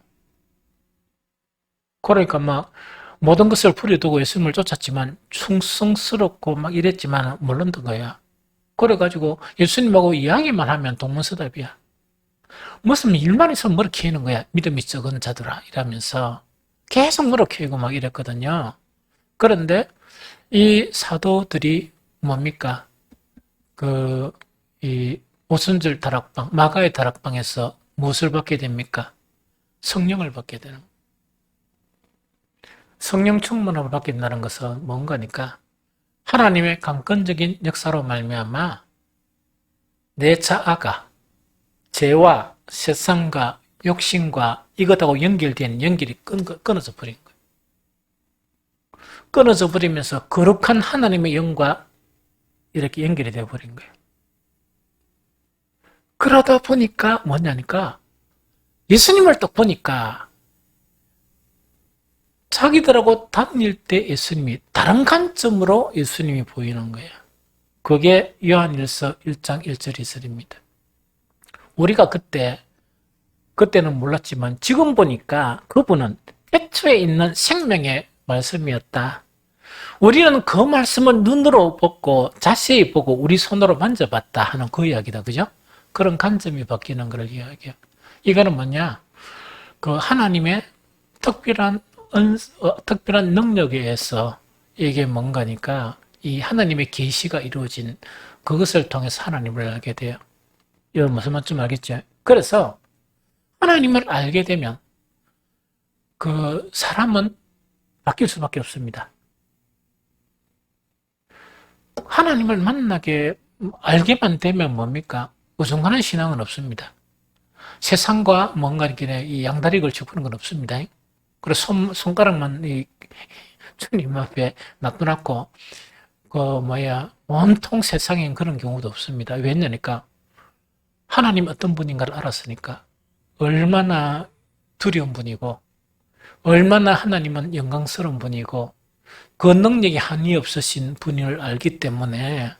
그러니까 막 모든 것을 버려두고 예수님을 쫓았지만 충성스럽고 막 이랬지만 모르는 거야. 그래가지고 예수님하고 이야기만 하면 동문서답이야. 무슨 일만 있으면 머리 캐는 거야. 믿음이 적은 자들아 이러면서 계속 머리 캐고 막 이랬거든요. 그런데 이 사도들이 뭡니까? 이 오순절 다락방, 마가의 다락방에서 무엇을 받게 됩니까? 성령을 받게 되는 거예요. 성령 충만함을 받게 된다는 것은 뭔가니까 하나님의 강권적인 역사로 말미암아 내 자아가 죄와 세상과 욕심과 이것하고 연결된 연결이 끊어져 버린 거예요. 끊어져 버리면서 거룩한 하나님의 영과 이렇게 연결이 되어 버린 거예요. 그러다 보니까 뭐냐니까 예수님을 딱 보니까 자기들하고 다닐 때 예수님이 다른 관점으로 예수님이 보이는 거예요. 그게 요한일서 1장 1절 2절입니다. 우리가 그때는 몰랐지만 지금 보니까 그분은 태초에 있는 생명의 말씀이었다. 우리는 그 말씀을 눈으로 보고 자세히 보고 우리 손으로 만져봤다 하는 그 이야기다. 그죠? 그런 관점이 바뀌는 걸 이야기해요. 이거는 뭐냐? 하나님의 특별한 능력에 의해서 이게 뭔가니까 이 하나님의 계시가 이루어진 그것을 통해서 하나님을 알게 돼요. 이거 무슨 말인지 알겠죠? 그래서 하나님을 알게 되면 그 사람은 바뀔 수밖에 없습니다. 하나님을 알게만 되면 뭡니까? 어중간한 신앙은 없습니다. 세상과 뭔가 이렇게 이 양다리 걸쳐보는 건 없습니다. 그래서 손가락만 주님 앞에 놔두놨고, 온통 세상엔 그런 경우도 없습니다. 왜냐니까, 하나님 어떤 분인가를 알았으니까, 얼마나 두려운 분이고, 얼마나 하나님은 영광스러운 분이고, 그 능력이 한이 없으신 분을 알기 때문에,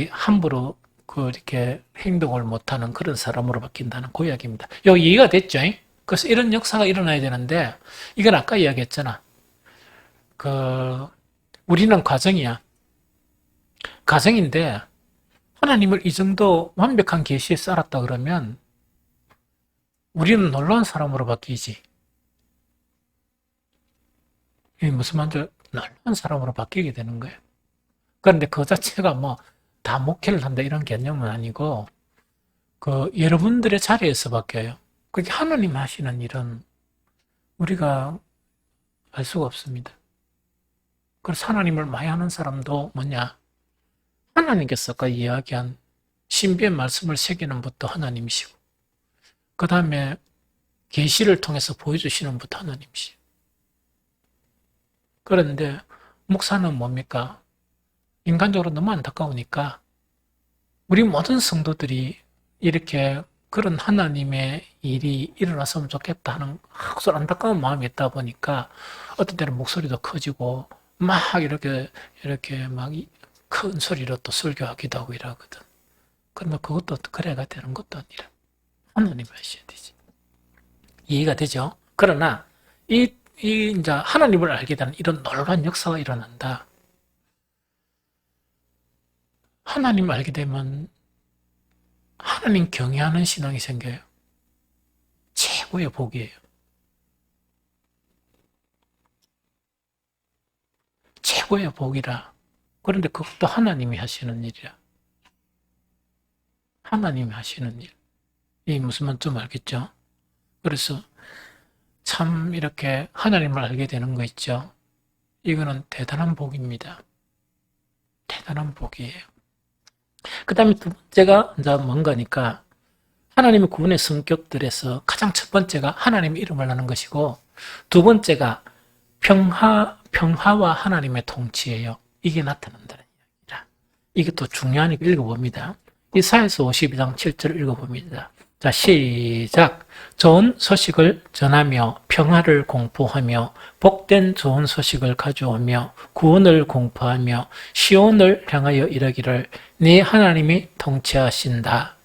함부로 이렇게 행동을 못하는 그런 사람으로 바뀐다는 그 이야기입니다. 여기 이해가 됐죠? 그래서 이런 역사가 일어나야 되는데, 이건 아까 이야기했잖아. 우리는 가정이야. 가정인데, 하나님을 이 정도 완벽한 계시에 쌓았다 그러면, 우리는 놀라운 사람으로 바뀌지. 이게 무슨 말인지 놀라운 사람으로 바뀌게 되는 거예요. 그런데 그 자체가 다 목회를 한다 이런 개념은 아니고, 여러분들의 자리에서 바뀌어요. 그게 하나님 하시는 일은 우리가 알 수가 없습니다. 그래서 하나님을 많이 하는 사람도 뭐냐? 하나님께서 아까 이야기한 신비의 말씀을 새기는 분도 하나님이시고, 그 다음에 계시를 통해서 보여주시는 분도 하나님이시고. 그런데 목사는 뭡니까? 인간적으로 너무 안타까우니까 우리 모든 성도들이 이렇게 그런 하나님의 일이 일어났으면 좋겠다 하는 아주 안타까운 마음이 있다 보니까 어떤 때는 목소리도 커지고 막 이렇게 막 큰 소리로 또 설교하기도 하고 이러거든. 그러면 그것도 그래가 되는 것도 아니라 하나님이 하셔야 되지. 이해가 되죠? 그러나 이제 하나님을 알게 되는 이런 놀라운 역사가 일어난다. 하나님 알게 되면 하나님 경외하는 신앙이 생겨요. 최고의 복이에요. 최고의 복이라. 그런데 그것도 하나님이 하시는 일이야. 하나님이 하시는 일. 이 무슨 말인지 좀 알겠죠? 그래서 참 이렇게 하나님을 알게 되는 거 있죠? 이거는 대단한 복입니다. 대단한 복이에요. 그 다음에 두 번째가 이제 뭔가니까 하나님의 구원의 성격들에서 가장 첫 번째가 하나님의 이름을 아는 것이고 두 번째가 평화와 하나님의 통치예요. 이게 나타난다는 이야기라. 이것도 중요하니까 읽어봅니다. 이사야서 52장 7절을 읽어봅니다. 자, 시작. 좋은 소식을 전하며 평화를 공포하며 복된 좋은 소식을 가져오며 구원을 공포하며 시온을 향하여 이르기를 네 하나님이 통치하신다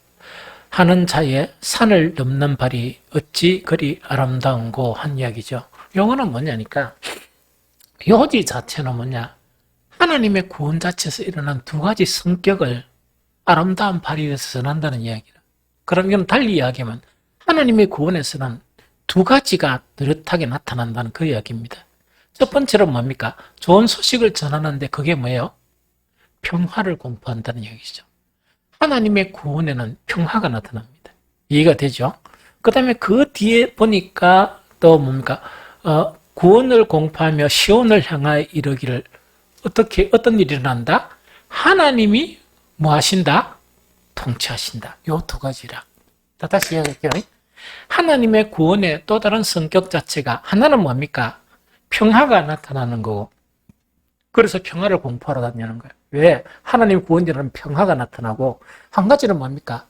하는 자의 산을 넘는 발이 어찌 그리 아름다운고 한 이야기죠. 요거는 뭐냐니까 요지 자체는 뭐냐 하나님의 구원 자체에서 일어난 두 가지 성격을 아름다운 발휘에서 전한다는 이야기라. 그럼 이건 달리 이야기하면 하나님의 구원에서는 두 가지가 뚜렷하게 나타난다는 그 이야기입니다. 첫 번째로 뭡니까? 좋은 소식을 전하는데 그게 뭐예요? 평화를 공포한다는 이야기죠. 하나님의 구원에는 평화가 나타납니다. 이해가 되죠? 그 다음에 그 뒤에 보니까 또 뭡니까? 구원을 공포하며 시온을 향하여 이르기를 어떤 일이 일어난다? 하나님이 뭐 하신다? 통치하신다. 요 두 가지라. 다시 이야기할게요. 하나님의 구원의 또 다른 성격 자체가 하나는 뭡니까? 평화가 나타나는 거고 그래서 평화를 공포하러 다니는 거예요. 왜? 하나님 구원이라는 평화가 나타나고 한 가지는 뭡니까?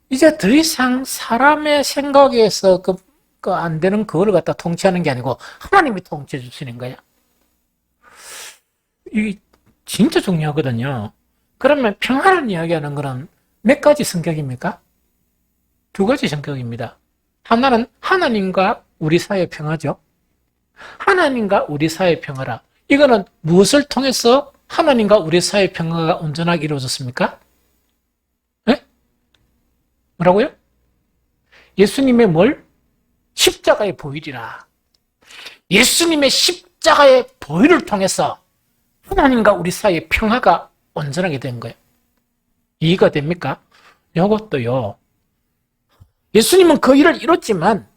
이제 더 이상 사람의 생각에서 안 되는 그걸 갖다 통치하는 게 아니고 하나님이 통치해 주시는 거야. 이게 진짜 중요하거든요. 그러면 평화를 이야기하는 거는 몇 가지 성격입니까? 두 가지 성격입니다. 하나는 하나님과 우리 사이의 평화죠. 하나님과 우리 사이의 평화라. 이거는 무엇을 통해서 하나님과 우리 사이의 평화가 온전하게 이루어졌습니까? 네? 뭐라고요? 예수님의 뭘? 십자가의 보혈이라. 예수님의 십자가의 보혈을 통해서 하나님과 우리 사이의 평화가 온전하게 된 거예요. 이해가 됩니까? 이것도요. 예수님은 그 일을 이뤘지만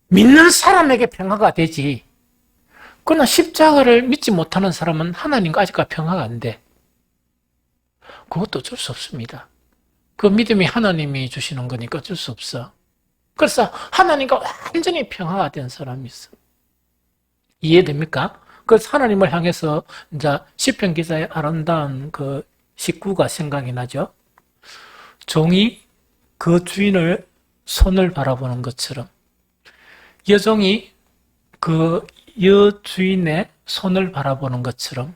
믿는 사람에게 평화가 되지. 그러나 십자가를 믿지 못하는 사람은 하나님과 아직까지 평화가 안 돼. 그것도 어쩔 수 없습니다. 그 믿음이 하나님이 주시는 거니까 어쩔 수 없어. 그래서 하나님과 완전히 평화가 된 사람이 있어. 이해됩니까? 그래서 하나님을 향해서 이제 시편 기자의 아름다운 그 19가 생각이 나죠. 종이 그 주인을 손을 바라보는 것처럼 여종이 그 여주인의 손을 바라보는 것처럼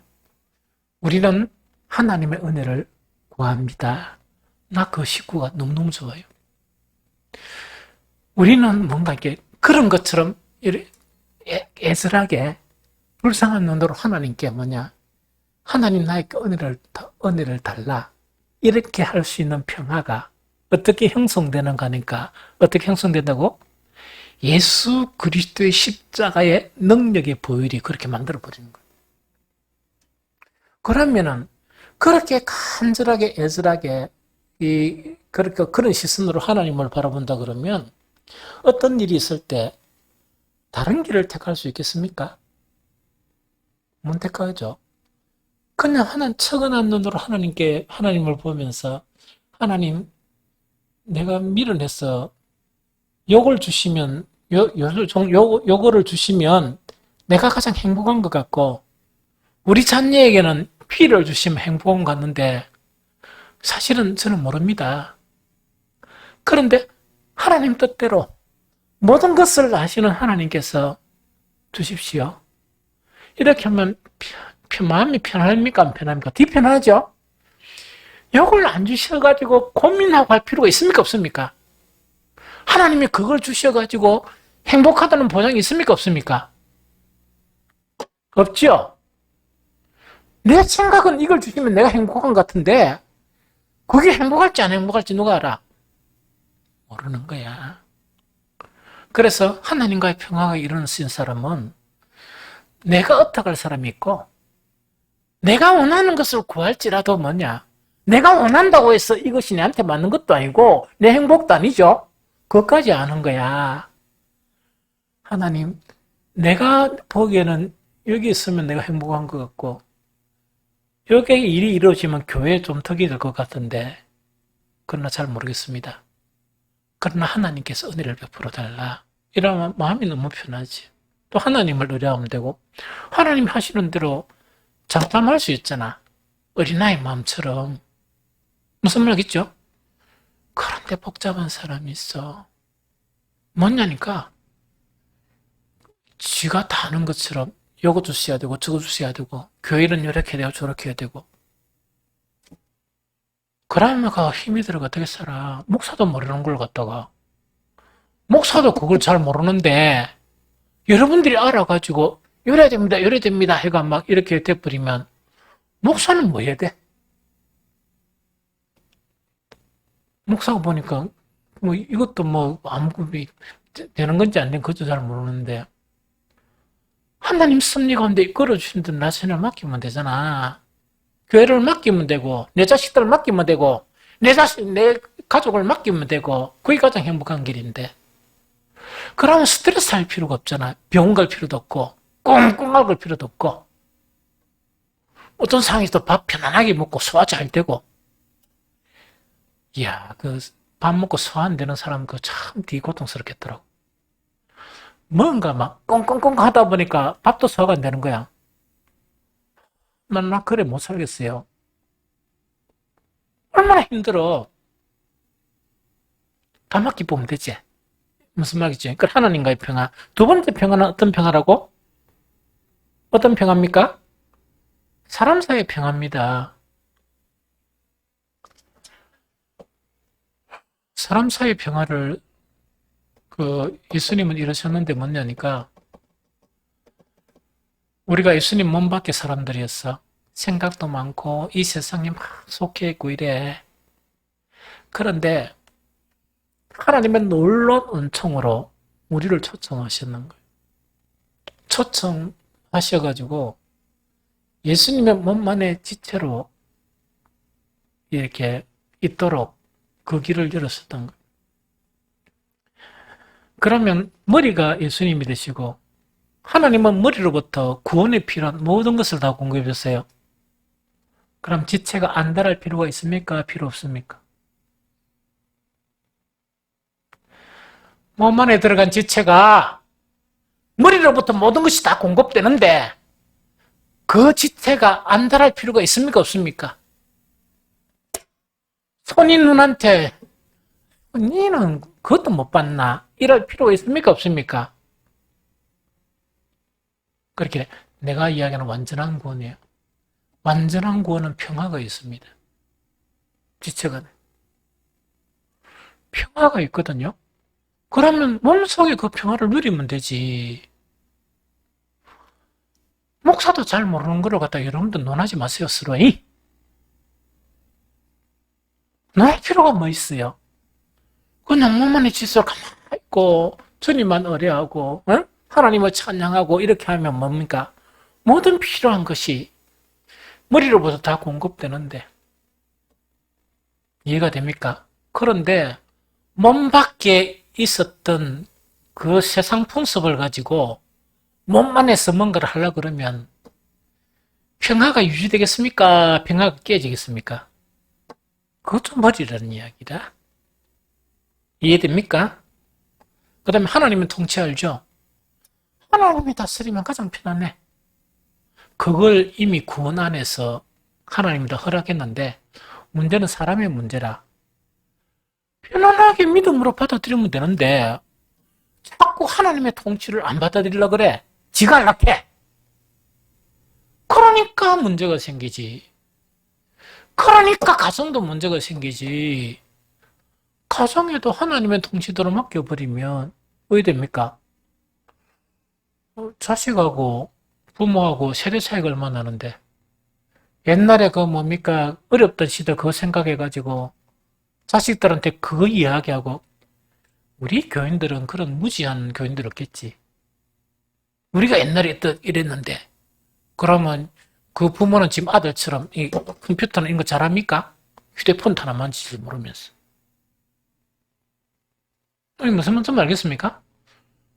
우리는 하나님의 은혜를 구합니다. 나 그 19가 너무너무 좋아요. 우리는 뭔가 이렇게 그런 것처럼 애절하게 불쌍한 눈으로 하나님께 뭐냐 하나님 나에게 은혜를 달라 이렇게 할 수 있는 평화가 어떻게 형성되는가 하니까 어떻게 형성된다고? 예수 그리스도의 십자가의 능력의 보혈이 그렇게 만들어버리는 거예요. 그러면은 그렇게 간절하게 애절하게 그런 시선으로 하나님을 바라본다 그러면 어떤 일이 있을 때 다른 길을 택할 수 있겠습니까? 못 택하죠. 그냥 처근한 눈으로 하나님을 보면서 하나님 내가 미련해서 욕을 주시면 요거를 주시면 내가 가장 행복한 것 같고 우리 자녀에게는 피를 주시면 행복한 것 같는데 사실은 저는 모릅니다. 그런데 하나님 뜻대로 모든 것을 아시는 하나님께서 주십시오. 이렇게 하면 마음이 편합니까? 안 편합니까? 뒤편하죠? 이걸 안 주셔가지고 고민하고 할 필요가 있습니까? 없습니까? 하나님이 그걸 주셔가지고 행복하다는 보장이 있습니까? 없습니까? 없죠? 내 생각은 이걸 주시면 내가 행복한 것 같은데 그게 행복할지 안 행복할지 누가 알아? 모르는 거야. 그래서 하나님과의 평화가 일어나신 사람은 내가 어떻게 할 사람이 있고 내가 원하는 것을 구할지라도 뭐냐? 내가 원한다고 해서 이것이 내한테 맞는 것도 아니고 내 행복도 아니죠? 그것까지 아는 거야. 하나님, 내가 보기에는 여기 있으면 내가 행복한 것 같고 여기에 일이 이루어지면 교회에 좀 덕이 될 것 같은데 그러나 잘 모르겠습니다. 그러나 하나님께서 은혜를 베풀어 달라. 이러면 마음이 너무 편하지. 또 하나님을 의뢰하면 되고 하나님 하시는 대로 장담할 수 있잖아. 어린아이 마음처럼. 무슨 말이겠죠? 그런데 복잡한 사람이 있어. 뭐냐니까 지가 다 아는 것처럼 요거 주셔야 되고 저거 주셔야 되고 교회는 이렇게 해야 되고 저렇게 해야 되고 그러면 힘이 들어가 어떻게 살아. 목사도 모르는 걸 갖다가 목사도 그걸 잘 모르는데 여러분들이 알아가지고 이래야 됩니다 이래야 됩니다 해가 막 이렇게 돼버리면 목사는 뭐 해야 돼? 목사가 보니까 뭐 이것도 뭐 아무 되는 건지 안 되는 건지 잘 모르는데 하나님 섭리 가운데 이끌어주신 듯 나선을 맡기면 되잖아. 교회를 맡기면 되고 내 자식들을 맡기면 되고 내 가족을 맡기면 되고 그게 가장 행복한 길인데 그러면 스트레스 할 필요가 없잖아. 병원 갈 필요도 없고 꽁꽁 앓을 필요도 없고 어떤 상황에서도 밥 편안하게 먹고 소화 잘 되고 이야 그 밥 먹고 소화 안 되는 사람 그 참 되게 고통스럽겠더라고. 뭔가 막 꽁꽁꽁 하다 보니까 밥도 소화가 안 되는 거야. 나 그래 못 살겠어요. 얼마나 힘들어. 가만 기쁘면 되지. 무슨 말이지? 그 하나님과의 평화. 두 번째 평화는 어떤 평화라고? 어떤 평화입니까? 사람 사이의 평화입니다. 사람 사이의 평화를 예수님은 이러셨는데 뭐냐니까 우리가 예수님 몸 밖의 사람들이었어. 생각도 많고 이 세상에 막 속해 있고 이래. 그런데 하나님의 놀라운 은총으로 우리를 초청하셨는 거예요. 초청하셔가지고 예수님의 몸 안에 지체로 이렇게 있도록 그 길을 열었었던 거예요. 그러면 머리가 예수님이 되시고 하나님은 머리로부터 구원에 필요한 모든 것을 다 공급해 주세요. 그럼 지체가 안달할 필요가 있습니까? 필요 없습니까? 몸 안에 들어간 지체가 머리로부터 모든 것이 다 공급되는데 그 지체가 안달할 필요가 있습니까? 없습니까? 손이 눈한테 니는 그것도 못 봤나? 이럴 필요가 있습니까? 없습니까? 그렇게 내가 이야기하는 완전한 구원이에요. 완전한 구원은 평화가 있습니다. 지체가 평화가 있거든요. 그러면 몸속에 그 평화를 누리면 되지. 목사도 잘 모르는 거를 갖다 여러분들 논하지 마세요, 서로. 논할 필요가 뭐 있어요? 그냥 몸만의 지수를 가만히 있고 주님만 의뢰하고 하나님을 찬양하고 이렇게 하면 뭡니까? 모든 필요한 것이 머리로부터 다 공급되는데 이해가 됩니까? 그런데 몸 밖에 있었던 그 세상 풍습을 가지고 몸 안에서 뭔가를 하려고 그러면 평화가 유지되겠습니까? 평화가 깨지겠습니까? 그것 좀 버리라는 이야기다. 이해됩니까? 그 다음에 하나님은 통치 알죠? 하나님이 다스리면 가장 편안해. 그걸 이미 구원 안에서 하나님이 다 허락했는데 문제는 사람의 문제라. 편안하게 믿음으로 받아들이면 되는데 자꾸 하나님의 통치를 안 받아들이려고 그래. 지가 안락해. 그러니까 문제가 생기지. 그러니까 가정도 문제가 생기지. 가정에도 하나님의 통치대로 맡겨버리면 왜 됩니까? 자식하고 부모하고 세대 차이가 얼마나 나는데 옛날에 그 뭡니까 어렵던 시대 그거 생각해가지고 자식들한테 그거 이야기하고 우리 교인들은 그런 무지한 교인들 없겠지. 우리가 옛날에 이랬는데 그러면 그 부모는 지금 아들처럼 이 컴퓨터나 이런 거 잘합니까? 휴대폰 하나 만지지 모르면서. 무슨 말인지 알겠습니까?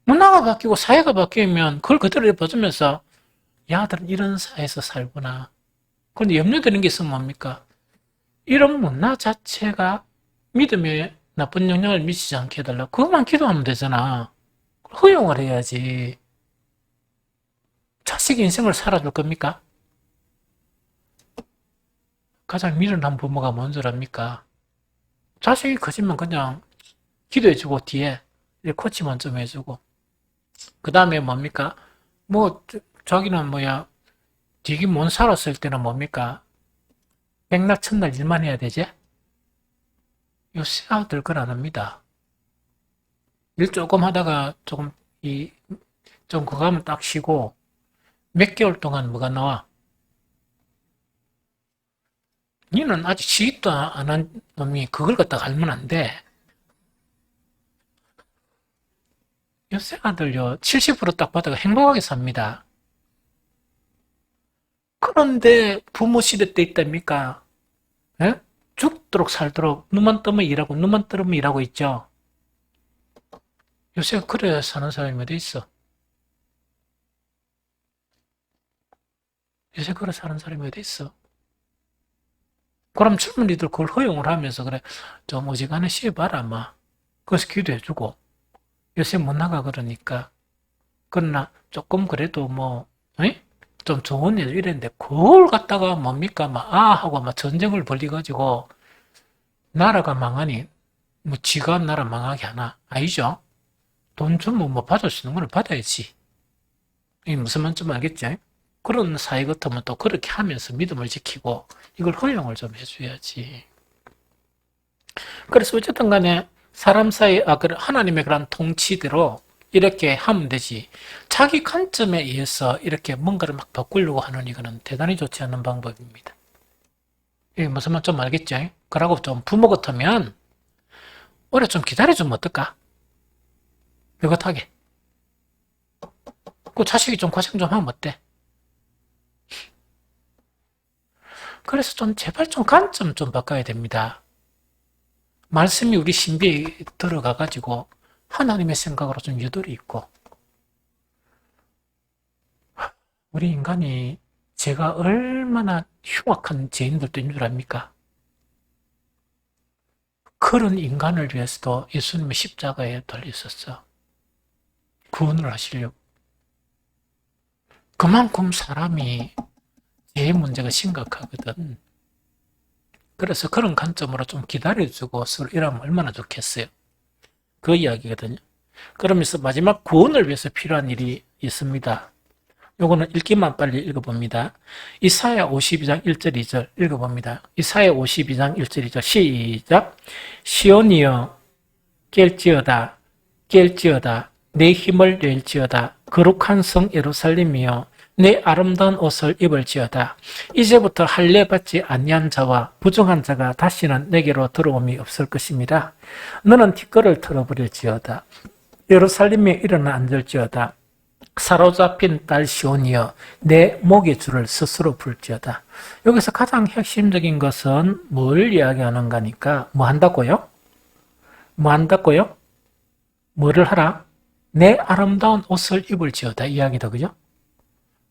문화가 바뀌고 사회가 바뀌면 그걸 그대로 봐주면서 야들은 이런 사회에서 살구나. 그런데 염려되는 게 있으면 뭡니까? 이런 문화 자체가 믿음에 나쁜 영향을 미치지 않게 해달라. 그것만 기도하면 되잖아. 허용을 해야지. 자식 인생을 살아줄 겁니까? 가장 미련한 부모가 뭔 줄 압니까? 자식이 커지면 그냥 기도해주고 뒤에 코치만 좀 해주고 그 다음에 뭡니까? 뭐 자기는 뭐야 되게 못 살았을 때는 뭡니까? 백날 첫날 일만 해야 되지? 요새 아들 그걸 안 합니다. 일 조금 하다가 조금 좀 그거 하면 딱 쉬고 몇 개월 동안 뭐가 나와? 니는 아직 시집도 안 한 놈이 그걸 갖다가 알면 안 돼. 요새 아들요 70%딱 받아가 행복하게 삽니다. 그런데 부모 시대 때 있답니까? 예? 죽도록 살도록 눈만 뜨면 일하고 눈만 뜨면 일하고 있죠. 요새 그래 사는 사람이 어디 있어? 요새 그래 사는 사람이 어디 있어? 그럼 젊은이들 그걸 허용을 하면서 그래 좀 어지간해 쉬어봐라 마. 그래서 기도해주고 요새 못 나가 그러니까 그러나 조금 그래도 뭐 좀 좋은 일 이랬는데 그걸 갖다가 뭡니까 막 하고 막 전쟁을 벌리가지고 나라가 망하니 뭐 지가 나라 망하게 하나 아니죠. 돈 주면 뭐 받을 수 있는 걸 받아야지. 이게 무슨 말인지 알겠지? 그런 사회 같으면 또 그렇게 하면서 믿음을 지키고 이걸 허용을 좀 해줘야지. 그래서 어쨌든 간에 사람 사이, 하나님의 그런 통치대로 이렇게 하면 되지. 자기 관점에 의해서 이렇게 뭔가를 막 바꾸려고 하는 이거는 대단히 좋지 않은 방법입니다. 이게 무슨 말 좀 알겠죠? 그러고 좀 부모 같으면 오래 좀 기다려주면 어떨까? 느긋하게. 그 자식이 좀 고생 좀 하면 어때? 그래서 좀 제발 좀 관점 좀 바꿔야 됩니다. 말씀이 우리 신비에 들어가가지고 하나님의 생각으로 좀 유도리 있고 우리 인간이 제가 얼마나 흉악한 죄인들도 있는 줄 압니까? 그런 인간을 위해서도 예수님의 십자가에 달리셨어. 구원을 하시려고. 그만큼 사람이 죄의 문제가 심각하거든. 그래서 그런 관점으로 좀 기다려주고 서로 이러면 얼마나 좋겠어요. 그 이야기거든요. 그러면서 마지막 구원을 위해서 필요한 일이 있습니다. 요거는 읽기만 빨리 읽어봅니다. 이사야 52장 1절 2절 읽어봅니다. 이사야 52장 1절 2절 시작. 시온이여 깰지어다 깰지어다 내 힘을 낼지어다 거룩한 성 예루살렘이여 내 아름다운 옷을 입을지어다. 이제부터 할례 받지 아니한 자와 부정한 자가 다시는 내게로 들어옴이 없을 것입니다. 너는 티끌을 털어버릴지어다. 예루살렘에 일어나 앉을지어다. 사로잡힌 딸 시온이여 내 목의 줄을 스스로 풀지어다. 여기서 가장 핵심적인 것은 뭘 이야기하는가니까 뭐 한다고요? 뭐 한다고요? 뭐를 하라? 내 아름다운 옷을 입을지어다 이야기다 그죠?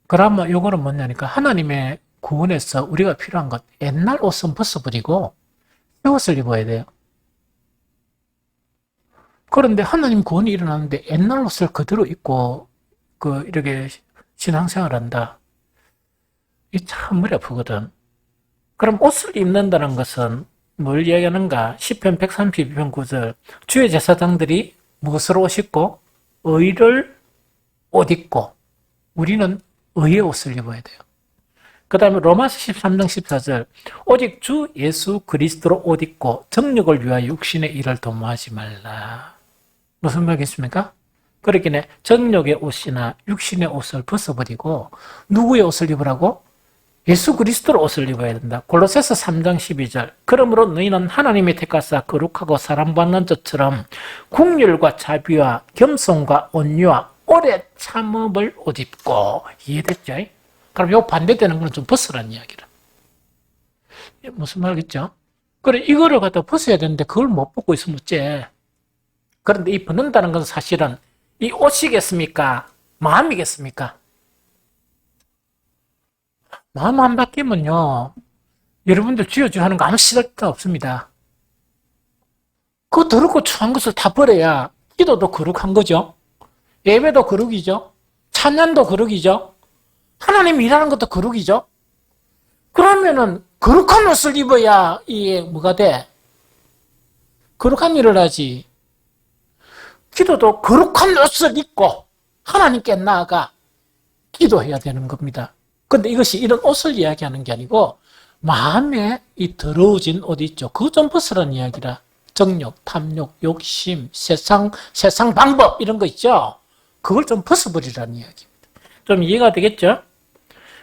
그러면 요거는 뭐냐니까 하나님의 구원에서 우리가 필요한 것 옛날 옷은 벗어버리고 새 옷을 입어야 돼요. 그런데 하나님 구원이 일어나는데 옛날 옷을 그대로 입고 이렇게 신앙생활 한다. 이 참 머리 아프거든. 그럼 옷을 입는다는 것은 뭘 이야기하는가? 시편 132편 9절 주의 제사장들이 무엇으로 옷 입고 의를 옷 입고 우리는 의의 옷을 입어야 돼요. 그 다음에 로마서 13장 14절 오직 주 예수 그리스도로 옷 입고 정력을 위하여 육신의 일을 도모하지 말라. 무슨 말이겠습니까? 그렇기에 정력의 옷이나 육신의 옷을 벗어버리고 누구의 옷을 입으라고? 예수 그리스도로 옷을 입어야 된다. 골로새서 3장 12절 그러므로 너희는 하나님의 택하사 거룩하고 사랑받는 자처럼 긍휼과 자비와 겸손과 온유와 오래 참음을 옷 입고. 이해됐죠? 그럼 요 반대되는 건 좀 벗으라는 이야기라. 무슨 말이겠죠? 그래 이거를 갖다 벗어야 되는데 그걸 못 벗고 있으면 어째? 그런데 이 벗는다는 것은 사실은 이 옷이겠습니까? 마음이겠습니까? 마음 안 바뀌면요, 여러분들 쥐어쥐어 하는 거 아무 쓸데가 없습니다. 그 더럽고 추한 것을 다 버려야 기도도 거룩한 거죠. 예배도 거룩이죠. 찬양도 거룩이죠. 하나님 일하는 것도 거룩이죠. 그러면은 거룩한 옷을 입어야 이게 뭐가 돼? 거룩한 일을 하지. 기도도 거룩한 옷을 입고 하나님께 나아가 기도해야 되는 겁니다. 근데 이것이 이런 옷을 이야기하는 게 아니고 마음에 이 더러워진 옷 있죠. 그거 좀 벗으라는 이야기라. 정욕, 탐욕, 욕심, 세상 방법 이런 거 있죠. 그걸 좀 벗어버리라는 이야기입니다. 좀 이해가 되겠죠?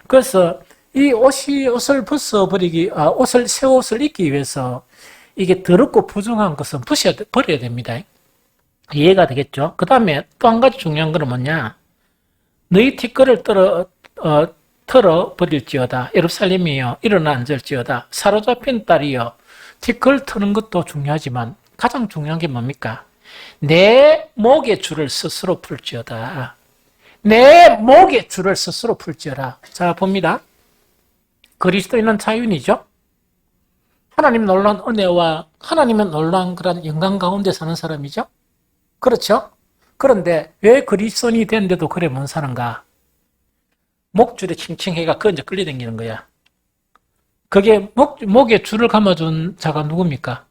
그래서 이 옷을 벗어버리기, 새 옷을 입기 위해서 이게 더럽고 부정한 것은 버려야 됩니다. 이해가 되겠죠? 그 다음에 또 한 가지 중요한 건 뭐냐? 너희 티끌을 털어버릴지어다. 예루살렘이여 일어나 앉을지어다. 사로잡힌 딸이여 티끌 트는 것도 중요하지만 가장 중요한 게 뭡니까? 내 목의 줄을 스스로 풀지어다. 내 목의 줄을 스스로 풀지어라. 자 봅니다. 그리스도인은 자유인이죠. 하나님 놀라운 은혜와 하나님의 놀라운 그런 영광 가운데 사는 사람이죠. 그렇죠? 그런데 왜 그리스도인이 됐는데도 그래 못 사는가? 목줄에 칭칭해가 그 이제 끌려다니는 거야. 그게 목에 줄을 감아준 자가 누굽니까?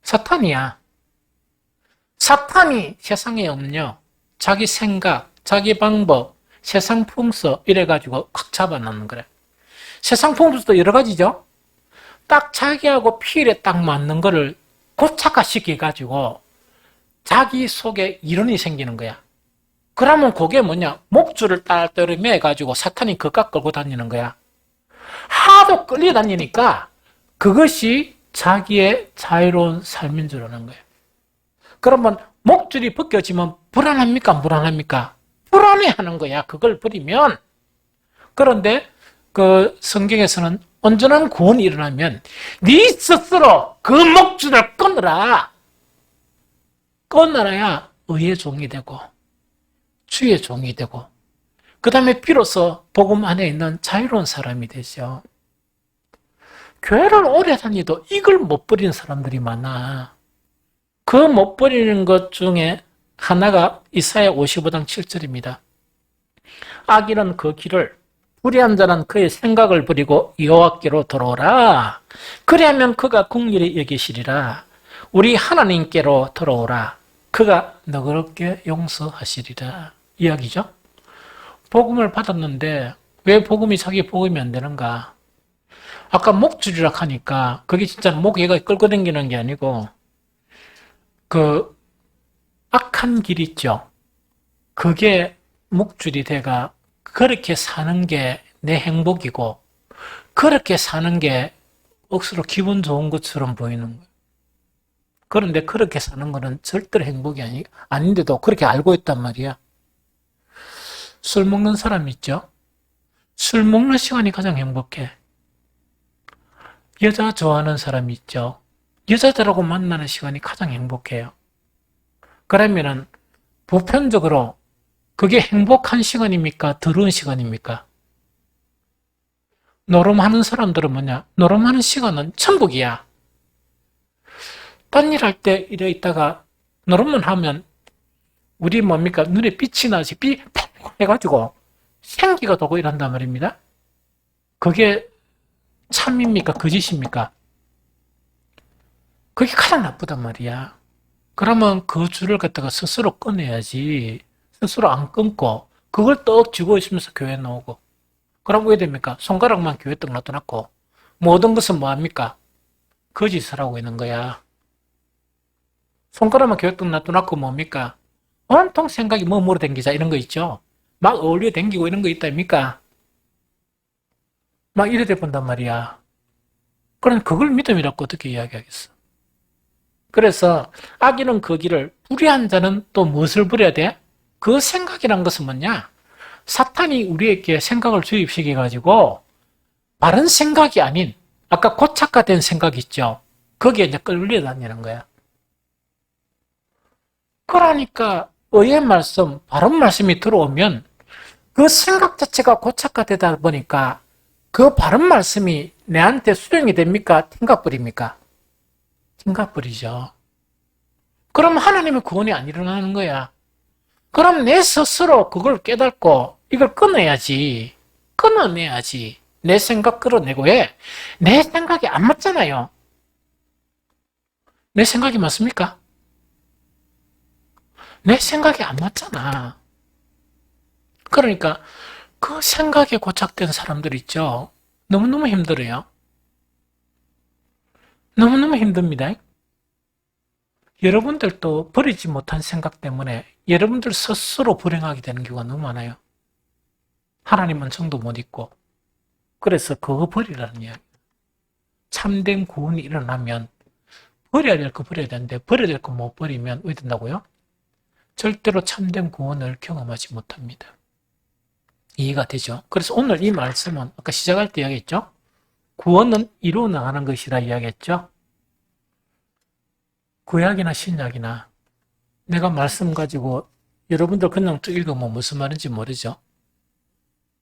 사탄이야. 사탄이 세상에 없냐? 자기 생각, 자기 방법, 세상 풍서 이래가지고 확 잡아놓는 거래. 세상 풍수도 여러 가지죠. 딱 자기하고 필에 딱 맞는 거를 고착화시켜가지고 자기 속에 이론이 생기는 거야. 그러면 그게 뭐냐? 목줄을 딸딸이 매가지고 사탄이 그깟 끌고 다니는 거야. 하도 끌려다니니까 그것이 자기의 자유로운 삶인 줄 아는 거예요. 그러면 목줄이 벗겨지면 불안합니까? 불안합니까? 불안해하는 거야. 그걸 버리면. 그런데 그 성경에서는 온전한 구원이 일어나면 네 스스로 그 목줄을 끊어라. 끊어야 의의 종이 되고 주의 종이 되고 그 다음에 비로소 복음 안에 있는 자유로운 사람이 되죠. 교회를 오래 다니도 이걸 못 버리는 사람들이 많아. 그 못 버리는 것 중에 하나가 이사야 55장 7절입니다. 악인은 그 길을 불의한 자는 그의 생각을 버리고 여호와께로 돌아오라. 그리하면 그가 긍휼히 여기시리라. 우리 하나님께로 돌아오라. 그가 너그럽게 용서하시리라. 이야기죠. 복음을 받았는데 왜 복음이 자기 복음이 안 되는가? 아까 목줄이라 하니까 그게 진짜 목에가 끌고 다니는 게 아니고 그 악한 길 있죠. 그게 목줄이 돼가 그렇게 사는 게 내 행복이고 그렇게 사는 게 억수로 기분 좋은 것처럼 보이는 거예요. 그런데 그렇게 사는 거는 절대로 행복이 아닌데도 그렇게 알고 있단 말이야. 술 먹는 사람 있죠? 술 먹는 시간이 가장 행복해. 여자 좋아하는 사람이 있죠? 여자들하고 만나는 시간이 가장 행복해요. 그러면은 보편적으로 그게 행복한 시간입니까? 더러운 시간입니까? 노름하는 사람들은 뭐냐? 노름하는 시간은 천국이야. 딴 일 할 때 이래 있다가 노름만 하면 우리 뭡니까? 눈에 빛이 나지, 삐 해가지고 생기가 도고 이런단 말입니다. 그게 참입니까? 거짓입니까? 그게 가장 나쁘단 말이야. 그러면 그 줄을 갖다가 스스로 끊어야지. 스스로 안 끊고 그걸 떡 쥐고 있으면서 교회 나오고. 그럼 왜 됩니까? 손가락만 교회 떡 놔둬놨고 모든 것은 뭐합니까? 거짓을 하고 있는 거야. 손가락만 교회 떡 놔둬놨고 뭡니까? 온통 생각이 머무르 댕기자 이런 거 있죠. 막 어울려 댕기고 이런 거 있다입니까? 막 이래 돼 본단 말이야. 그럼 그걸 믿음이라고 어떻게 이야기하겠어? 그래서 악인은 그 길을, 불의한 자는 또 무엇을 부려야 돼? 그 생각이란 것은 뭐냐? 사탄이 우리에게 생각을 주입시켜가지고 바른 생각이 아닌 아까 고착화된 생각 있죠? 거기에 이제 끌려다니는 거야. 그러니까 의의 말씀, 바른 말씀이 들어오면 그 생각 자체가 고착화되다 보니까 그 바른 말씀이 내한테 수용이 됩니까? 팅각불입니까? 팅각불이죠. 그럼 하나님의 구원이 안 일어나는 거야. 그럼 내 스스로 그걸 깨닫고 이걸 끊어야지. 끊어내야지. 내 생각 끌어내고 해. 내 생각이 안 맞잖아요. 내 생각이 맞습니까? 내 생각이 안 맞잖아. 그러니까 그 생각에 고착된 사람들 있죠. 너무너무 힘들어요. 너무너무 힘듭니다. 여러분들도 버리지 못한 생각 때문에 여러분들 스스로 불행하게 되는 경우가 너무 많아요. 하나님은 정도 못 잊고. 그래서 그거 버리라는 이야기. 참된 구원이 일어나면 버려야 될 거 버려야 되는데 버려야 될 거 못 버리면 왜 된다고요? 절대로 참된 구원을 경험하지 못합니다. 이해가 되죠? 그래서 오늘 이 말씀은 아까 시작할 때 이야기했죠? 구원은 이루어 나가는 것이라 이야기했죠? 구약이나 신약이나 내가 말씀 가지고 여러분들 그냥 쭉 읽으면 무슨 말인지 모르죠?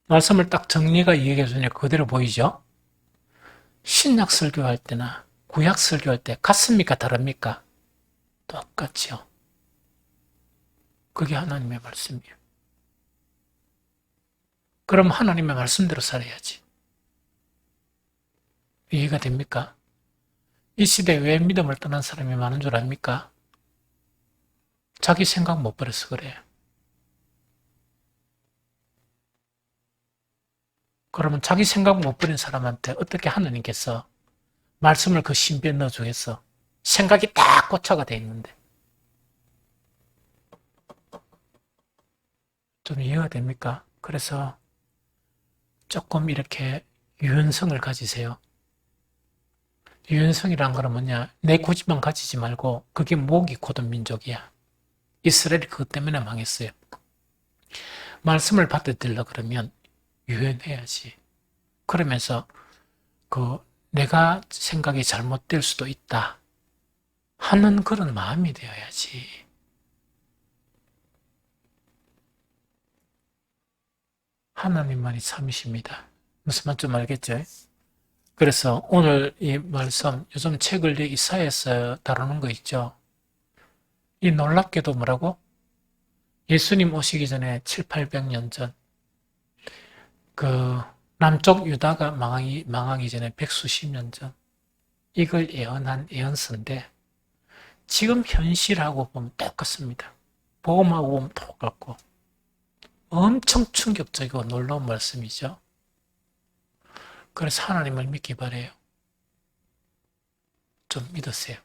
말씀을 딱 정리가 이야기해 주니까 그대로 보이죠? 신약 설교할 때나 구약 설교할 때 같습니까? 다릅니까? 똑같죠. 그게 하나님의 말씀이에요. 그럼 하나님의 말씀대로 살아야지. 이해가 됩니까? 이 시대에 왜 믿음을 떠난 사람이 많은 줄 압니까? 자기 생각 못 버려서 그래요. 그러면 자기 생각 못 버린 사람한테 어떻게 하나님께서 말씀을 그 신비에 넣어주겠어? 생각이 딱 고쳐가 돼 있는데. 좀 이해가 됩니까? 그래서 조금 이렇게 유연성을 가지세요. 유연성이란 건 뭐냐? 내 고집만 가지지 말고 그게 목이 고든 민족이야. 이스라엘이 그것 때문에 망했어요. 말씀을 받아들이려 그러면 유연해야지. 그러면서 내가 생각이 잘못될 수도 있다 하는 그런 마음이 되어야지. 하나님만이 참이십니다. 무슨 말인지 좀 알겠죠? 그래서 오늘 이 말씀, 요즘 책을 이사야에서 다루는 거 있죠? 이 놀랍게도 뭐라고? 예수님 오시기 전에 7, 800년 전, 남쪽 유다가 망하기 전에 백수십 년 전, 이걸 예언한 예언서인데, 지금 현실하고 보면 똑같습니다. 복음하고 보면 똑같고, 엄청 충격적이고 놀라운 말씀이죠. 그래서 하나님을 믿기 바래요. 좀 믿으세요.